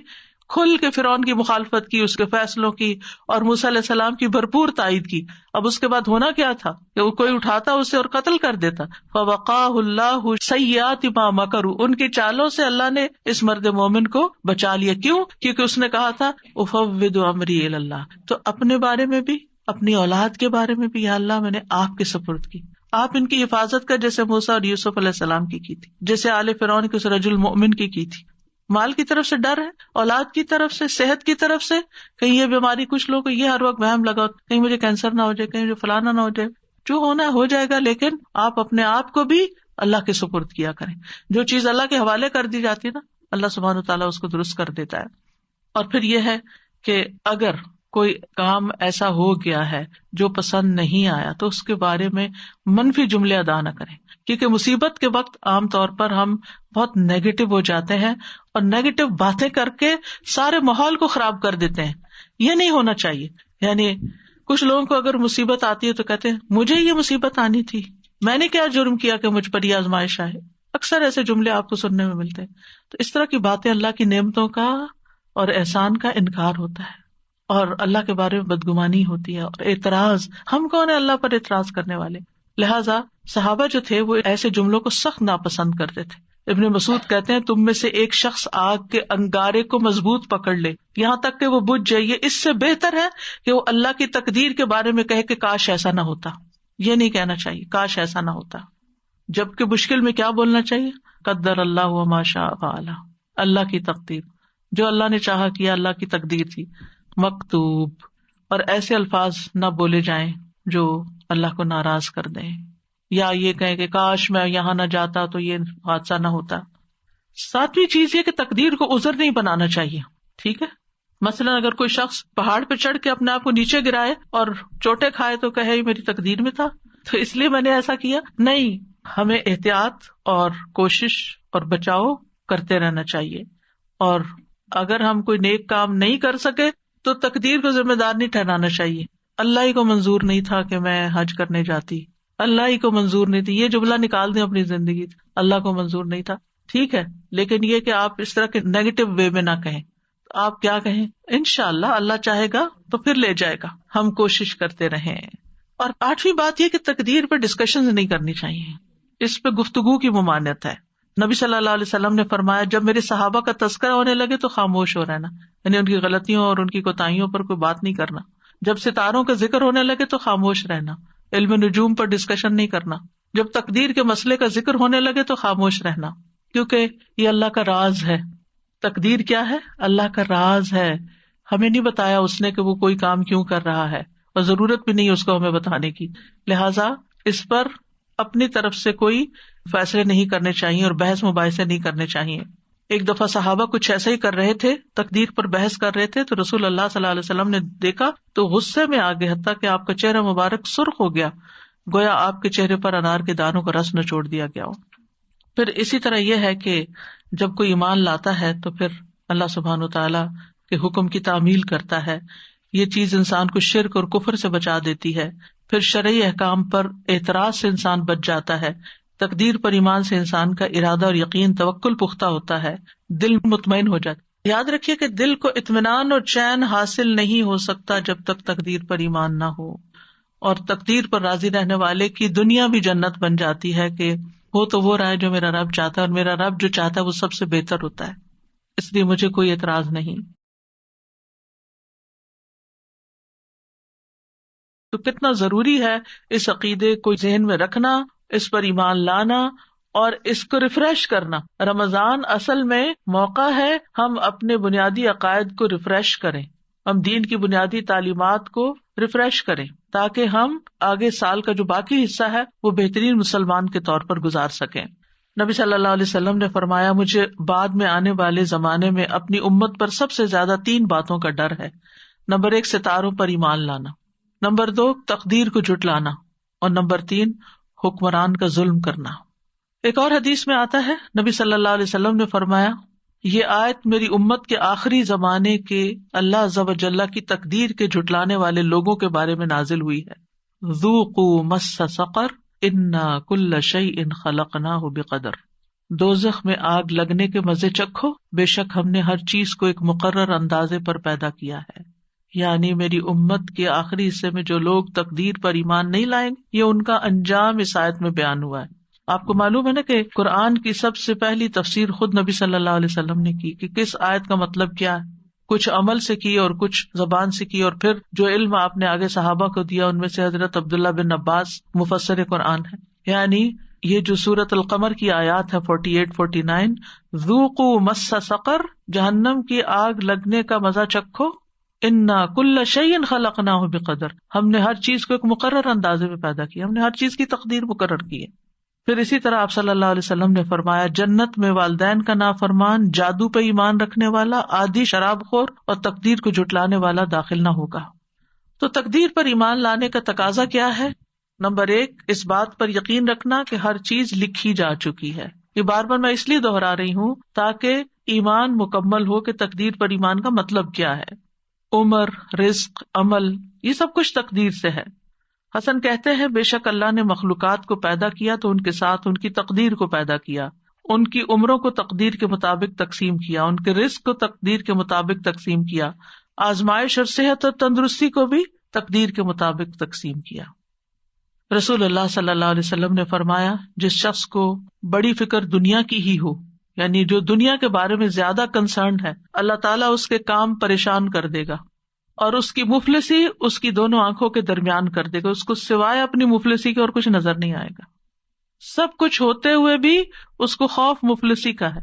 کھل کے فرعون کی مخالفت کی، اس کے فیصلوں کی، اور موسیٰ علیہ السلام کی بھرپور تائید کی۔ اب اس کے بعد ہونا کیا تھا کہ وہ کوئی اٹھاتا اسے اور قتل کر دیتا۔ فَوَقَاهُ اللَّهُ سَيِّئَاتِ مَا مَكَرُوا، ان کی چالوں سے اللہ نے اس مرد مومن کو بچا لیا۔ کیوں؟ کیونکہ اس نے کہا تھا اُفَوِّضُ أَمْرِي إِلَى اللَّهِ، تو اپنے بارے میں بھی، اپنی اولاد کے بارے میں بھی، یا اللہ میں نے آپ کے سپرد کی، آپ ان کی حفاظت کر، جیسے موسیٰ اور یوسف علیہ السلام کی تھی، جیسے آل فرعون کے اس رجل مؤمن کی تھی۔ مال کی طرف سے ڈر ہے، اولاد کی طرف سے، صحت کی طرف سے، کہیں یہ بیماری، کچھ لوگ یہ ہر وقت وہم لگا کہیں مجھے کینسر نہ ہو جائے، کہیں مجھے فلانا نہ ہو جائے، جو ہونا ہے ہو جائے گا، لیکن آپ اپنے آپ کو بھی اللہ کے سپرد کیا کریں۔ جو چیز اللہ کے حوالے کر دی جاتی ہے نا، اللہ سبحانہ وتعالیٰ اس کو درست کر دیتا ہے۔ اور پھر یہ ہے کہ اگر کوئی کام ایسا ہو گیا ہے جو پسند نہیں آیا تو اس کے بارے میں منفی جملے ادا نہ کریں، کیونکہ مصیبت کے وقت عام طور پر ہم بہت نیگیٹو ہو جاتے ہیں اور نیگیٹو باتیں کر کے سارے ماحول کو خراب کر دیتے ہیں۔ یہ نہیں ہونا چاہیے۔ یعنی کچھ لوگوں کو اگر مصیبت آتی ہے تو کہتے ہیں مجھے یہ مصیبت آنی تھی، میں نے کیا جرم کیا کہ مجھ پر یہ آزمائش آئے۔ اکثر ایسے جملے آپ کو سننے میں ملتے ہیں۔ تو اس طرح کی باتیں اللہ کی نعمتوں کا اور احسان کا انکار ہوتا ہے، اور اللہ کے بارے میں بدگمانی ہوتی ہے اور اعتراض۔ ہم کون ہیں اللہ پر اعتراض کرنے والے؟ لہٰذا صحابہ جو تھے وہ ایسے جملوں کو سخت ناپسند کرتے تھے۔ ابن مسعود کہتے ہیں تم میں سے ایک شخص آگ کے انگارے کو مضبوط پکڑ لے یہاں تک کہ وہ بجھ جائے، یہ اس سے بہتر ہے کہ وہ اللہ کی تقدیر کے بارے میں کہے کہ کاش ایسا نہ ہوتا۔ یہ نہیں کہنا چاہیے کاش ایسا نہ ہوتا، جبکہ مشکل میں کیا بولنا چاہیے؟ قدر اللہ وما شاء فعل، اللہ کی تقدیر، جو اللہ نے چاہا کیا، اللہ کی تقدیر تھی۔ مکتوب، اور ایسے الفاظ نہ بولے جائیں جو اللہ کو ناراض کر دیں، یا یہ کہیں کہ کاش میں یہاں نہ جاتا تو یہ حادثہ نہ ہوتا۔ ساتویں چیز یہ کہ تقدیر کو عذر نہیں بنانا چاہیے، ٹھیک ہے؟ مثلا اگر کوئی شخص پہاڑ پہ چڑھ کے اپنے آپ کو نیچے گرائے اور چوٹے کھائے تو کہے یہ میری تقدیر میں تھا تو اس لیے میں نے ایسا کیا۔ نہیں، ہمیں احتیاط اور کوشش اور بچاؤ کرتے رہنا چاہیے، اور اگر ہم کوئی نیک کام نہیں کر سکے تو تقدیر کو ذمہ دار نہیں ٹھہرانا چاہیے۔ اللہ ہی کو منظور نہیں تھا کہ میں حج کرنے جاتی، اللہ ہی کو منظور نہیں تھی، یہ جملہ نکال دیں اپنی زندگی، اللہ کو منظور نہیں تھا، ٹھیک ہے، لیکن یہ کہ آپ اس طرح کے نیگیٹو وے میں نہ کہیں۔ آپ کیا کہیں؟ انشاءاللہ اللہ چاہے گا تو پھر لے جائے گا، ہم کوشش کرتے رہیں۔ اور آٹھویں بات یہ کہ تقدیر پہ ڈسکشن نہیں کرنی چاہیے، اس پہ گفتگو کی ممانعت ہے۔ نبی صلی اللہ علیہ وسلم نے فرمایا جب میرے صحابہ کا تذکرہ ہونے لگے تو خاموش ہو رہنا، یعنی ان کی غلطیوں اور ان کی کوتاہیوں پر کوئی بات نہیں کرنا۔ جب ستاروں کا ذکر ہونے لگے تو خاموش رہنا، علم نجوم پر ڈسکشن نہیں کرنا۔ جب تقدیر کے مسئلے کا ذکر ہونے لگے تو خاموش رہنا، کیونکہ یہ اللہ کا راز ہے۔ تقدیر کیا ہے؟ اللہ کا راز ہے، ہمیں نہیں بتایا اس نے کہ وہ کوئی کام کیوں کر رہا ہے، اور ضرورت بھی نہیں اس کو ہمیں بتانے کی، لہٰذا اس پر اپنی طرف سے کوئی فیصلے نہیں کرنے چاہیے اور بحث مباحثے نہیں کرنے چاہیے۔ ایک دفعہ صحابہ کچھ ایسا ہی کر رہے تھے، تقدیر پر بحث کر رہے تھے، تو رسول اللہ صلی اللہ علیہ وسلم نے دیکھا تو غصے میں آ گئے، حتیٰ کہ آپ کا چہرہ مبارک سرخ ہو گیا، گویا آپ کے چہرے پر انار کے دانوں کا رس نچوڑ دیا گیا ہو۔ پھر اسی طرح یہ ہے کہ جب کوئی ایمان لاتا ہے تو پھر اللہ سبحانہ وتعالیٰ کے حکم کی تعمیل کرتا ہے، یہ چیز انسان کو شرک اور کفر سے بچا دیتی ہے۔ پھر شرعی احکام پر اعتراض سے انسان بچ جاتا ہے، تقدیر پر ایمان سے انسان کا ارادہ اور یقین توکل پختہ ہوتا ہے، دل مطمئن ہو جاتا ہے۔ یاد رکھیے کہ دل کو اطمینان اور چین حاصل نہیں ہو سکتا جب تک تقدیر پر ایمان نہ ہو، اور تقدیر پر راضی رہنے والے کی دنیا بھی جنت بن جاتی ہے کہ وہ تو وہ رہا ہے جو میرا رب چاہتا ہے، اور میرا رب جو چاہتا ہے وہ سب سے بہتر ہوتا ہے، اس لیے مجھے کوئی اعتراض نہیں۔ تو کتنا ضروری ہے اس عقیدے کو ذہن میں رکھنا، اس پر ایمان لانا اور اس کو ریفریش کرنا۔ رمضان اصل میں موقع ہے ہم اپنے بنیادی عقائد کو ریفریش کریں، ہم دین کی بنیادی تعلیمات کو ریفریش کریں۔ تاکہ ہم آگے سال کا جو باقی حصہ ہے وہ بہترین مسلمان کے طور پر گزار سکیں۔ نبی صلی اللہ علیہ وسلم نے فرمایا، مجھے بعد میں آنے والے زمانے میں اپنی امت پر سب سے زیادہ 3 باتوں کا ڈر ہے۔ نمبر 1 ستاروں پر ایمان لانا، نمبر 2 تقدیر کو جھٹلانا، اور نمبر 3 حکمران کا ظلم کرنا۔ ایک اور حدیث میں آتا ہے، نبی صلی اللہ علیہ وسلم نے فرمایا، یہ آیت میری امت کے آخری زمانے کے اللہ عز و جل کی تقدیر کے جھٹلانے والے لوگوں کے بارے میں نازل ہوئی ہے۔ ذوقوا مس سقر انا کل شیء خلقناہ بقدر، دوزخ میں آگ لگنے کے مزے چکھو، بے شک ہم نے ہر چیز کو ایک مقرر اندازے پر پیدا کیا ہے۔ یعنی میری امت کے آخری حصے میں جو لوگ تقدیر پر ایمان نہیں لائیں گے، یہ ان کا انجام اس آیت میں بیان ہوا ہے۔ آپ کو معلوم ہے نا کہ قرآن کی سب سے پہلی تفسیر خود نبی صلی اللہ علیہ وسلم نے کی کہ کس آیت کا مطلب کیا ہے، کچھ عمل سے کی اور کچھ زبان سے کی، اور پھر جو علم آپ نے آگے صحابہ کو دیا ان میں سے حضرت عبداللہ بن عباس مفسر قرآن ہے۔ یعنی یہ جو سورۃ القمر کی آیات ہے 48-49، ذوقوا مس سقر، جہنم کی آگ لگنے کا مزہ چکھو، انا کل شیء خلقناہ بقدر، ہم نے ہر چیز کو ایک مقرر اندازے میں پیدا کیا، ہم نے ہر چیز کی تقدیر مقرر کی ہے۔ پھر اسی طرح آپ صلی اللہ علیہ وسلم نے فرمایا، جنت میں والدین کا نافرمان، جادو پہ ایمان رکھنے والا، عادی شراب خور اور تقدیر کو جھٹلانے والا داخل نہ ہوگا۔ تو تقدیر پر ایمان لانے کا تقاضا کیا ہے؟ نمبر 1 اس بات پر یقین رکھنا کہ ہر چیز لکھی جا چکی ہے۔ یہ بار بار میں اس لیے دہرا رہی ہوں تاکہ ایمان مکمل ہو کہ تقدیر پر ایمان کا مطلب کیا ہے۔ عمر، رزق، عمل، یہ سب کچھ تقدیر سے ہے۔ حسن کہتے ہیں، بے شک اللہ نے مخلوقات کو پیدا کیا تو ان کے ساتھ ان کی تقدیر کو پیدا کیا، ان کی عمروں کو تقدیر کے مطابق تقسیم کیا، ان کے رزق کو تقدیر کے مطابق تقسیم کیا، آزمائش اور صحت اور تندرستی کو بھی تقدیر کے مطابق تقسیم کیا۔ رسول اللہ صلی اللہ علیہ وسلم نے فرمایا، جس شخص کو بڑی فکر دنیا کی ہی ہو، یعنی جو دنیا کے بارے میں زیادہ کنسرنڈ ہے، اللہ تعالیٰ اس کے کام پریشان کر دے گا، اور اس کی مفلسی اس کی دونوں آنکھوں کے درمیان کر دے گا، اس کو سوائے اپنی مفلسی کے اور کچھ نظر نہیں آئے گا۔ سب کچھ ہوتے ہوئے بھی اس کو خوف مفلسی کا ہے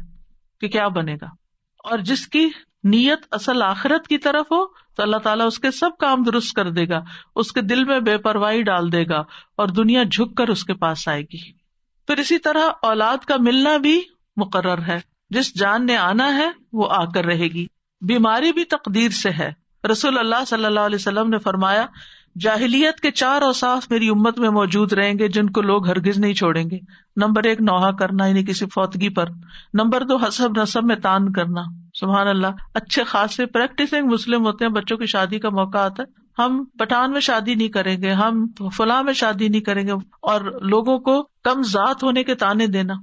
کہ کیا بنے گا، اور جس کی نیت اصل آخرت کی طرف ہو تو اللہ تعالیٰ اس کے سب کام درست کر دے گا، اس کے دل میں بے پرواہی ڈال دے گا اور دنیا جھک کر اس کے پاس آئے گی۔ پھر اسی طرح اولاد کا ملنا بھی مقرر ہے، جس جان نے آنا ہے وہ آ کر رہے گی۔ بیماری بھی تقدیر سے ہے۔ رسول اللہ صلی اللہ علیہ وسلم نے فرمایا، جاہلیت کے 4 اوصاف میری امت میں موجود رہیں گے جن کو لوگ ہرگز نہیں چھوڑیں گے۔ نمبر 1 نوحہ کرنا، یعنی کسی فوتگی پر۔ نمبر 2 حسب نسب میں تان کرنا۔ سبحان اللہ، اچھے خاصے پریکٹسنگ مسلم ہوتے ہیں، بچوں کی شادی کا موقع آتا ہے، ہم پٹھان میں شادی نہیں کریں گے، ہم فلاں میں شادی نہیں کریں گے، اور لوگوں کو کم ذات ہونے کے تانے دینا،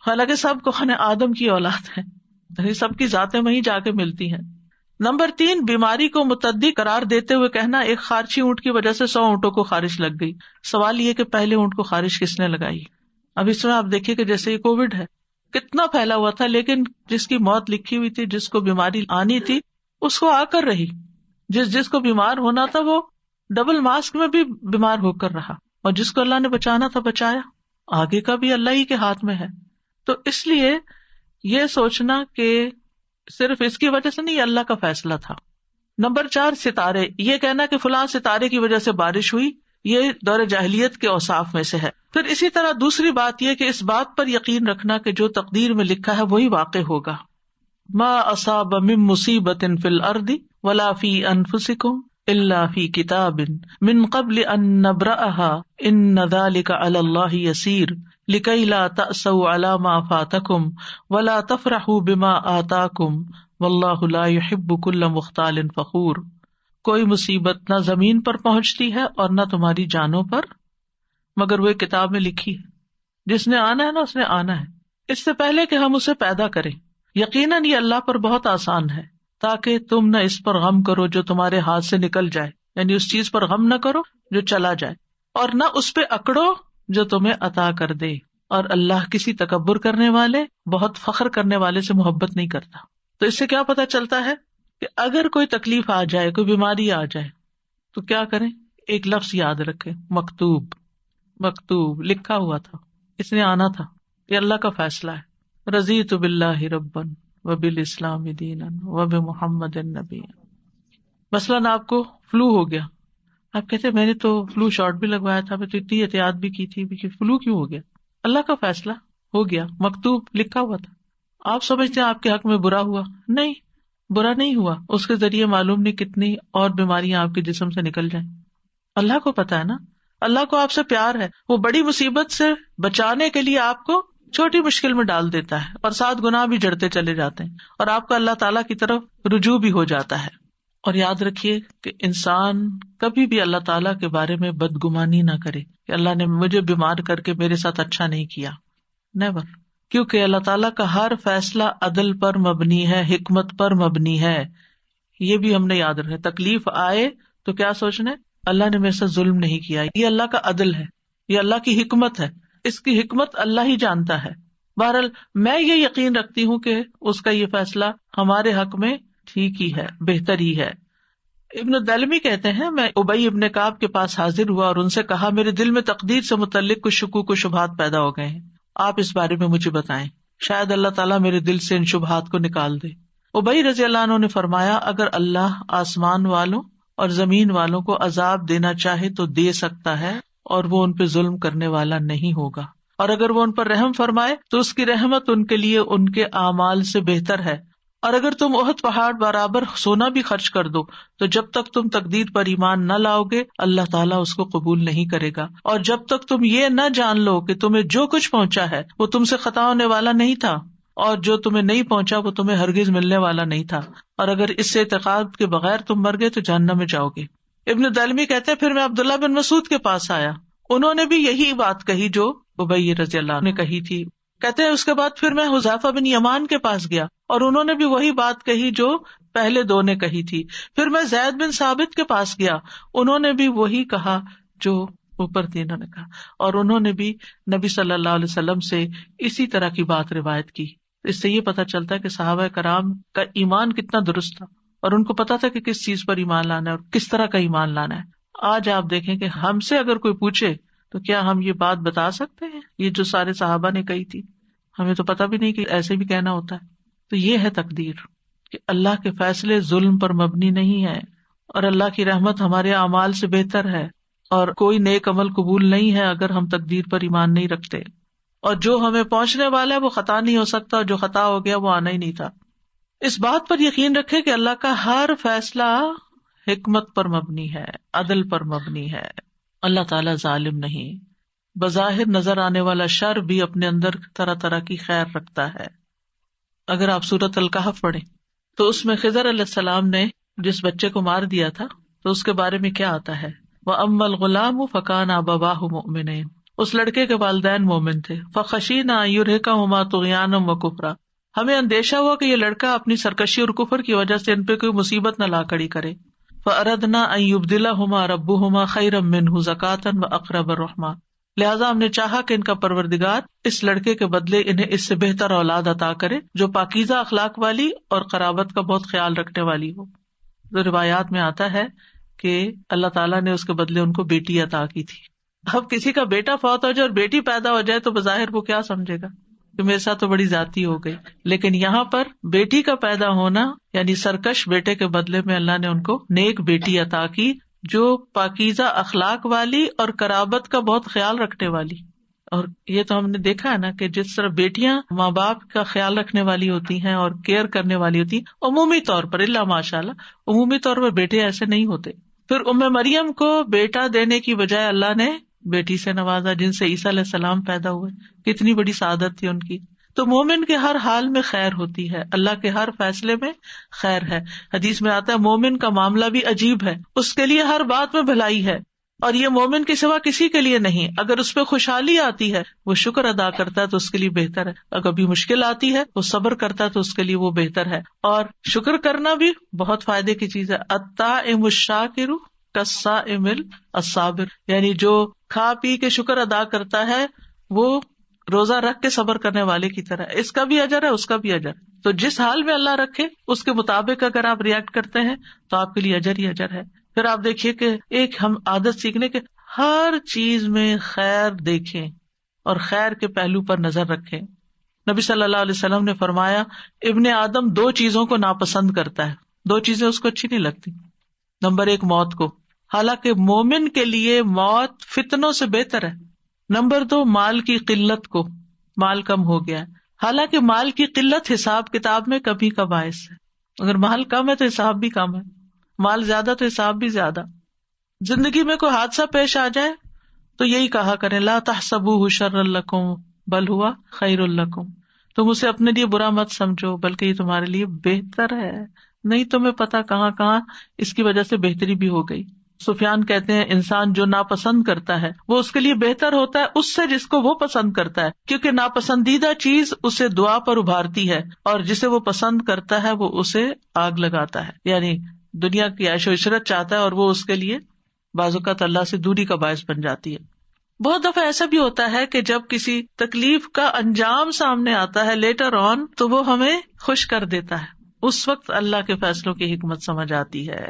حالانکہ سب کو خانے آدم کی اولاد ہے، سب کی ذاتیں وہیں جا کے ملتی ہیں۔ نمبر 3 بیماری کو متعدی قرار دیتے ہوئے کہنا، ایک خارچی اونٹ کی وجہ سے 100 اونٹوں کو خارش لگ گئی۔ سوال یہ کہ پہلے اونٹ کو خارش کس نے لگائی؟ اب اس میں آپ دیکھیے کہ جیسے یہ کووڈ ہے، کتنا پھیلا ہوا تھا، لیکن جس کی موت لکھی ہوئی تھی، جس کو بیماری آنی تھی، اس کو آ کر رہی۔ جس کو بیمار ہونا تھا وہ ڈبل ماسک میں بھی بیمار ہو کر رہا، اور جس کو اللہ نے بچانا تھا بچایا۔ آگے کا بھی اللہ ہی کے ہاتھ میں ہے۔ تو اس لیے یہ سوچنا کہ صرف اس کی وجہ سے نہیں، اللہ کا فیصلہ تھا۔ نمبر 4 ستارے، یہ کہنا کہ فلاں ستارے کی وجہ سے بارش ہوئی، یہ دور جاہلیت کے اوصاف میں سے ہے۔ پھر اسی طرح دوسری بات یہ کہ اس بات پر یقین رکھنا کہ جو تقدیر میں لکھا ہے وہی واقع ہوگا۔ ما اصاب من مصیبت فی الارض ولا فی انفسکم الا فی کتاب من قبل ان نبرأها ان ذلک علی اللہ یسیر لکی لا تأسوا علی ما فاتکم ولا تفرحوا بما آتاکم واللہ لا یحب کل مختال فخور۔ کوئی مصیبت نہ زمین پر پہنچتی ہے اور نہ تمہاری جانوں پر، مگر وہ کتاب میں لکھی ہے۔ جس نے آنا ہے نا اس نے آنا ہے، اس سے پہلے کہ ہم اسے پیدا کریں۔ یقیناً یہ اللہ پر بہت آسان ہے، تاکہ تم نہ اس پر غم کرو جو تمہارے ہاتھ سے نکل جائے، یعنی اس چیز پر غم نہ کرو جو چلا جائے، اور نہ اس پہ اکڑو جو تمہیں عطا کر دے۔ اور اللہ کسی تکبر کرنے والے، بہت فخر کرنے والے سے محبت نہیں کرتا۔ تو اس سے کیا پتا چلتا ہے کہ اگر کوئی تکلیف آ جائے، کوئی بیماری آ جائے، تو کیا کریں؟ ایک لفظ یاد رکھیں، مکتوب۔ مکتوب لکھا ہوا تھا، اس نے آنا تھا، یہ اللہ کا فیصلہ ہے۔ رضیت باللہ ربا وبالاسلام دینا وبمحمد نبیا۔ مثلاً آپ کو فلو ہو گیا، آپ کہتے ہیں میں نے تو فلو شاٹ بھی لگوایا تھا, میں تو اتنی احتیاط بھی کی تھی, کہ فلو کیوں ہو گیا؟ اللہ کا فیصلہ ہو گیا, مکتوب لکھا ہوا تھا. آپ سمجھتے ہیں آپ کے حق میں برا ہوا؟ نہیں, برا نہیں ہوا. اس کے ذریعے معلوم نہیں کتنی اور بیماریاں آپ کے جسم سے نکل جائیں. اللہ کو پتا ہے نا, اللہ کو آپ سے پیار ہے, وہ بڑی مصیبت سے بچانے کے لیے آپ کو چھوٹی مشکل میں ڈال دیتا ہے, اور 7 گناہ بھی جڑتے چلے جاتے ہیں, اور آپ کا اللہ تعالیٰ کی طرف رجوع بھی ہو جاتا ہے. اور یاد رکھیے کہ انسان کبھی بھی اللہ تعالیٰ کے بارے میں بدگمانی نہ کرے کہ اللہ نے مجھے بیمار کر کے میرے ساتھ اچھا نہیں کیا. نیور. کیونکہ اللہ تعالیٰ کا ہر فیصلہ عدل پر مبنی ہے, حکمت پر مبنی ہے. یہ بھی ہم نے یاد رکھنا. تکلیف آئے تو کیا سوچنا ہے, اللہ نے میرے ساتھ ظلم نہیں کیا, یہ اللہ کا عدل ہے, یہ اللہ کی حکمت ہے. اس کی حکمت اللہ ہی جانتا ہے. بہرحال میں یہ یقین رکھتی ہوں کہ اس کا یہ فیصلہ ہمارے حق میں ٹھیک ہی ہے, بہتر ہی ہے. ابن الدلمی کہتے ہیں میں ابی ابن کعب کے پاس حاضر ہوا اور ان سے کہا میرے دل میں تقدیر سے متعلق کچھ شکوک و شبہات پیدا ہو گئے ہیں, آپ اس بارے میں مجھے بتائیں, شاید اللہ تعالیٰ میرے دل سے ان شبہات کو نکال دے. ابی رضی اللہ عنہ نے فرمایا اگر اللہ آسمان والوں اور زمین والوں کو عذاب دینا چاہے تو دے سکتا ہے, اور وہ ان پہ ظلم کرنے والا نہیں ہوگا, اور اگر وہ ان پر رحم فرمائے تو اس کی رحمت ان کے لیے ان کے اعمال سے بہتر ہے. اور اگر تم احد پہاڑ برابر سونا بھی خرچ کر دو تو جب تک تم تقدیر پر ایمان نہ لاؤ گے اللہ تعالیٰ اس کو قبول نہیں کرے گا, اور جب تک تم یہ نہ جان لو کہ تمہیں جو کچھ پہنچا ہے وہ تم سے خطا ہونے والا نہیں تھا, اور جو تمہیں نہیں پہنچا وہ تمہیں ہرگز ملنے والا نہیں تھا, اور اگر اس سے اعتقاد کے بغیر تم مر گئے تو جہنم میں جاؤ گے. ابن دلمی کہتے ہیں پھر میں عبداللہ بن مسعود کے پاس آیا, انہوں نے بھی یہی بات کہی جو ابی رضی اللہ عنہ نے کہی تھی. کہتے ہیں اس کے بعد پھر میں حذیفہ بن یمان کے پاس گیا اور انہوں نے بھی وہی بات کہی جو پہلے 2 نے کہی تھی. پھر میں زید بن ثابت کے پاس گیا, انہوں نے بھی وہی کہا جو اوپر 3 نے کہا, اور انہوں نے بھی نبی صلی اللہ علیہ وسلم سے اسی طرح کی بات روایت کی. اس سے یہ پتہ چلتا ہے کہ صحابہ کرام کا ایمان کتنا درست تھا, اور ان کو پتا تھا کہ کس چیز پر ایمان لانا ہے اور کس طرح کا ایمان لانا ہے. آج آپ دیکھیں کہ ہم سے اگر کوئی پوچھے تو کیا ہم یہ بات بتا سکتے ہیں, یہ جو سارے صحابہ نے کہی تھی, ہمیں تو پتا بھی نہیں کہ ایسے بھی کہنا ہوتا ہے. تو یہ ہے تقدیر کہ اللہ کے فیصلے ظلم پر مبنی نہیں ہے, اور اللہ کی رحمت ہمارے اعمال سے بہتر ہے, اور کوئی نیک عمل قبول نہیں ہے اگر ہم تقدیر پر ایمان نہیں رکھتے, اور جو ہمیں پہنچنے والا ہے وہ خطا نہیں ہو سکتا, اور جو خطا ہو گیا وہ آنا ہی نہیں تھا. اس بات پر یقین رکھے کہ اللہ کا ہر فیصلہ حکمت پر مبنی ہے, عدل پر مبنی ہے. اللہ تعالیٰ ظالم نہیں. بظاہر نظر آنے والا شر بھی اپنے اندر طرح طرح کی خیر رکھتا ہے. اگر آپ سورۃ الکہف پڑھیں تو اس میں خضر علیہ السلام نے جس بچے کو مار دیا تھا تو اس کے بارے میں کیا آتا ہے, وَأَمَّا الْغُلَامُ فَكَانَ أَبَوَاهُ مُؤْمِنَيْنِ, اس لڑکے کے والدین مومن تھے. فَخَشِينَا أَن يُرْهِقَهُمَا طُغْيَانًا وَكُفْرًا, ہمیں اندیشہ ہوا کہ یہ لڑکا اپنی سرکشی اور کفر کی وجہ سے ان پہ کوئی مصیبت نہ لا کھڑی کرے. فَأَرَدْنَا أَن يُبْدِلَهُمَا رَبُّهُمَا خَيْرًا مِّنْهُ زَكَاةً وَأَقْرَبَ رَحْمًا, لہٰذا ہم نے چاہا کہ ان کا پروردگار اس لڑکے کے بدلے انہیں اس سے بہتر اولاد عطا کرے جو پاکیزہ اخلاق والی اور قرابت کا بہت خیال رکھنے والی ہو. تو روایات میں آتا ہے کہ اللہ تعالیٰ نے اس کے بدلے ان کو بیٹی عطا کی تھی. اب کسی کا بیٹا فوت ہو جائے اور بیٹی پیدا ہو جائے تو بظاہر وہ کیا سمجھے گا کہ میرے ساتھ تو بڑی ذاتی ہو گئی, لیکن یہاں پر بیٹی کا پیدا ہونا یعنی سرکش بیٹے کے بدلے میں اللہ نے ان کو نیک بیٹی عطا کی جو پاکیزہ اخلاق والی اور قرابت کا بہت خیال رکھنے والی. اور یہ تو ہم نے دیکھا ہے نا کہ جس طرح بیٹیاں ماں باپ کا خیال رکھنے والی ہوتی ہیں اور کیئر کرنے والی ہوتی ہیں, عمومی طور پر اللہ ماشاء اللہ عمومی طور پر بیٹے ایسے نہیں ہوتے. پھر مریم کو بیٹا دینے کی بجائے اللہ نے بیٹی سے نوازا جن سے عیسیٰ علیہ السلام پیدا ہوئے, کتنی بڑی سعادت تھی ان کی. تو مومن کے ہر حال میں خیر ہوتی ہے, اللہ کے ہر فیصلے میں خیر ہے. حدیث میں آتا ہے مومن کا معاملہ بھی عجیب ہے, اس کے لیے ہر بات میں بھلائی ہے, اور یہ مومن کے سوا کسی کے لیے نہیں. اگر اس پہ خوشحالی آتی ہے وہ شکر ادا کرتا ہے تو اس کے لیے بہتر ہے, اگر کبھی مشکل آتی ہے وہ صبر کرتا ہے تو اس کے لیے وہ بہتر ہے. اور شکر کرنا بھی بہت فائدے کی چیز ہے. الطاعم الشاکر کالصائم الصابر, یعنی جو کھا پی کے شکر ادا کرتا ہے وہ روزہ رکھ کے صبر کرنے والے کی طرح, اس کا بھی اجر ہے اس کا بھی اجر. تو جس حال میں اللہ رکھے اس کے مطابق اگر آپ ریئیکٹ کرتے ہیں تو آپ کے لیے اجر ہی اجر ہے. پھر آپ دیکھیے کہ ایک ہم عادت سیکھنے کے ہر چیز میں خیر دیکھیں اور خیر کے پہلو پر نظر رکھیں. نبی صلی اللہ علیہ وسلم نے فرمایا ابن آدم 2 چیزوں کو ناپسند کرتا ہے, 2 چیزیں اس کو اچھی نہیں لگتی. نمبر 1 موت کو, حالانکہ مومن کے لیے موت فتنوں سے بہتر ہے. نمبر 2، مال کی قلت کو، مال کم ہو گیا ہے. حالانکہ مال کی قلت حساب کتاب میں کمی کا باعث ہے. اگر مال کم ہے تو حساب بھی کم ہے، مال زیادہ تو حساب بھی زیادہ. زندگی میں کوئی حادثہ پیش آ جائے تو یہی کہا کریں لا تحسبوہ شرا لکم بل ہوا خیر لکم، تم اسے اپنے لیے برا مت سمجھو بلکہ یہ تمہارے لیے بہتر ہے. نہیں تمہیں پتا کہاں کہاں اس کی وجہ سے بہتری بھی ہو گئی. سفیان کہتے ہیں انسان جو ناپسند کرتا ہے وہ اس کے لیے بہتر ہوتا ہے اس سے جس کو وہ پسند کرتا ہے، کیونکہ ناپسندیدہ چیز اسے دعا پر ابھارتی ہے اور جسے وہ پسند کرتا ہے وہ اسے آگ لگاتا ہے. یعنی دنیا کی عیش و عشرت چاہتا ہے اور وہ اس کے لیے بعض اوقات اللہ سے دوری کا باعث بن جاتی ہے. بہت دفعہ ایسا بھی ہوتا ہے کہ جب کسی تکلیف کا انجام سامنے آتا ہے لیٹر آن تو وہ ہمیں خوش کر دیتا ہے، اس وقت اللہ کے فیصلوں کی حکمت سمجھ آتی ہے.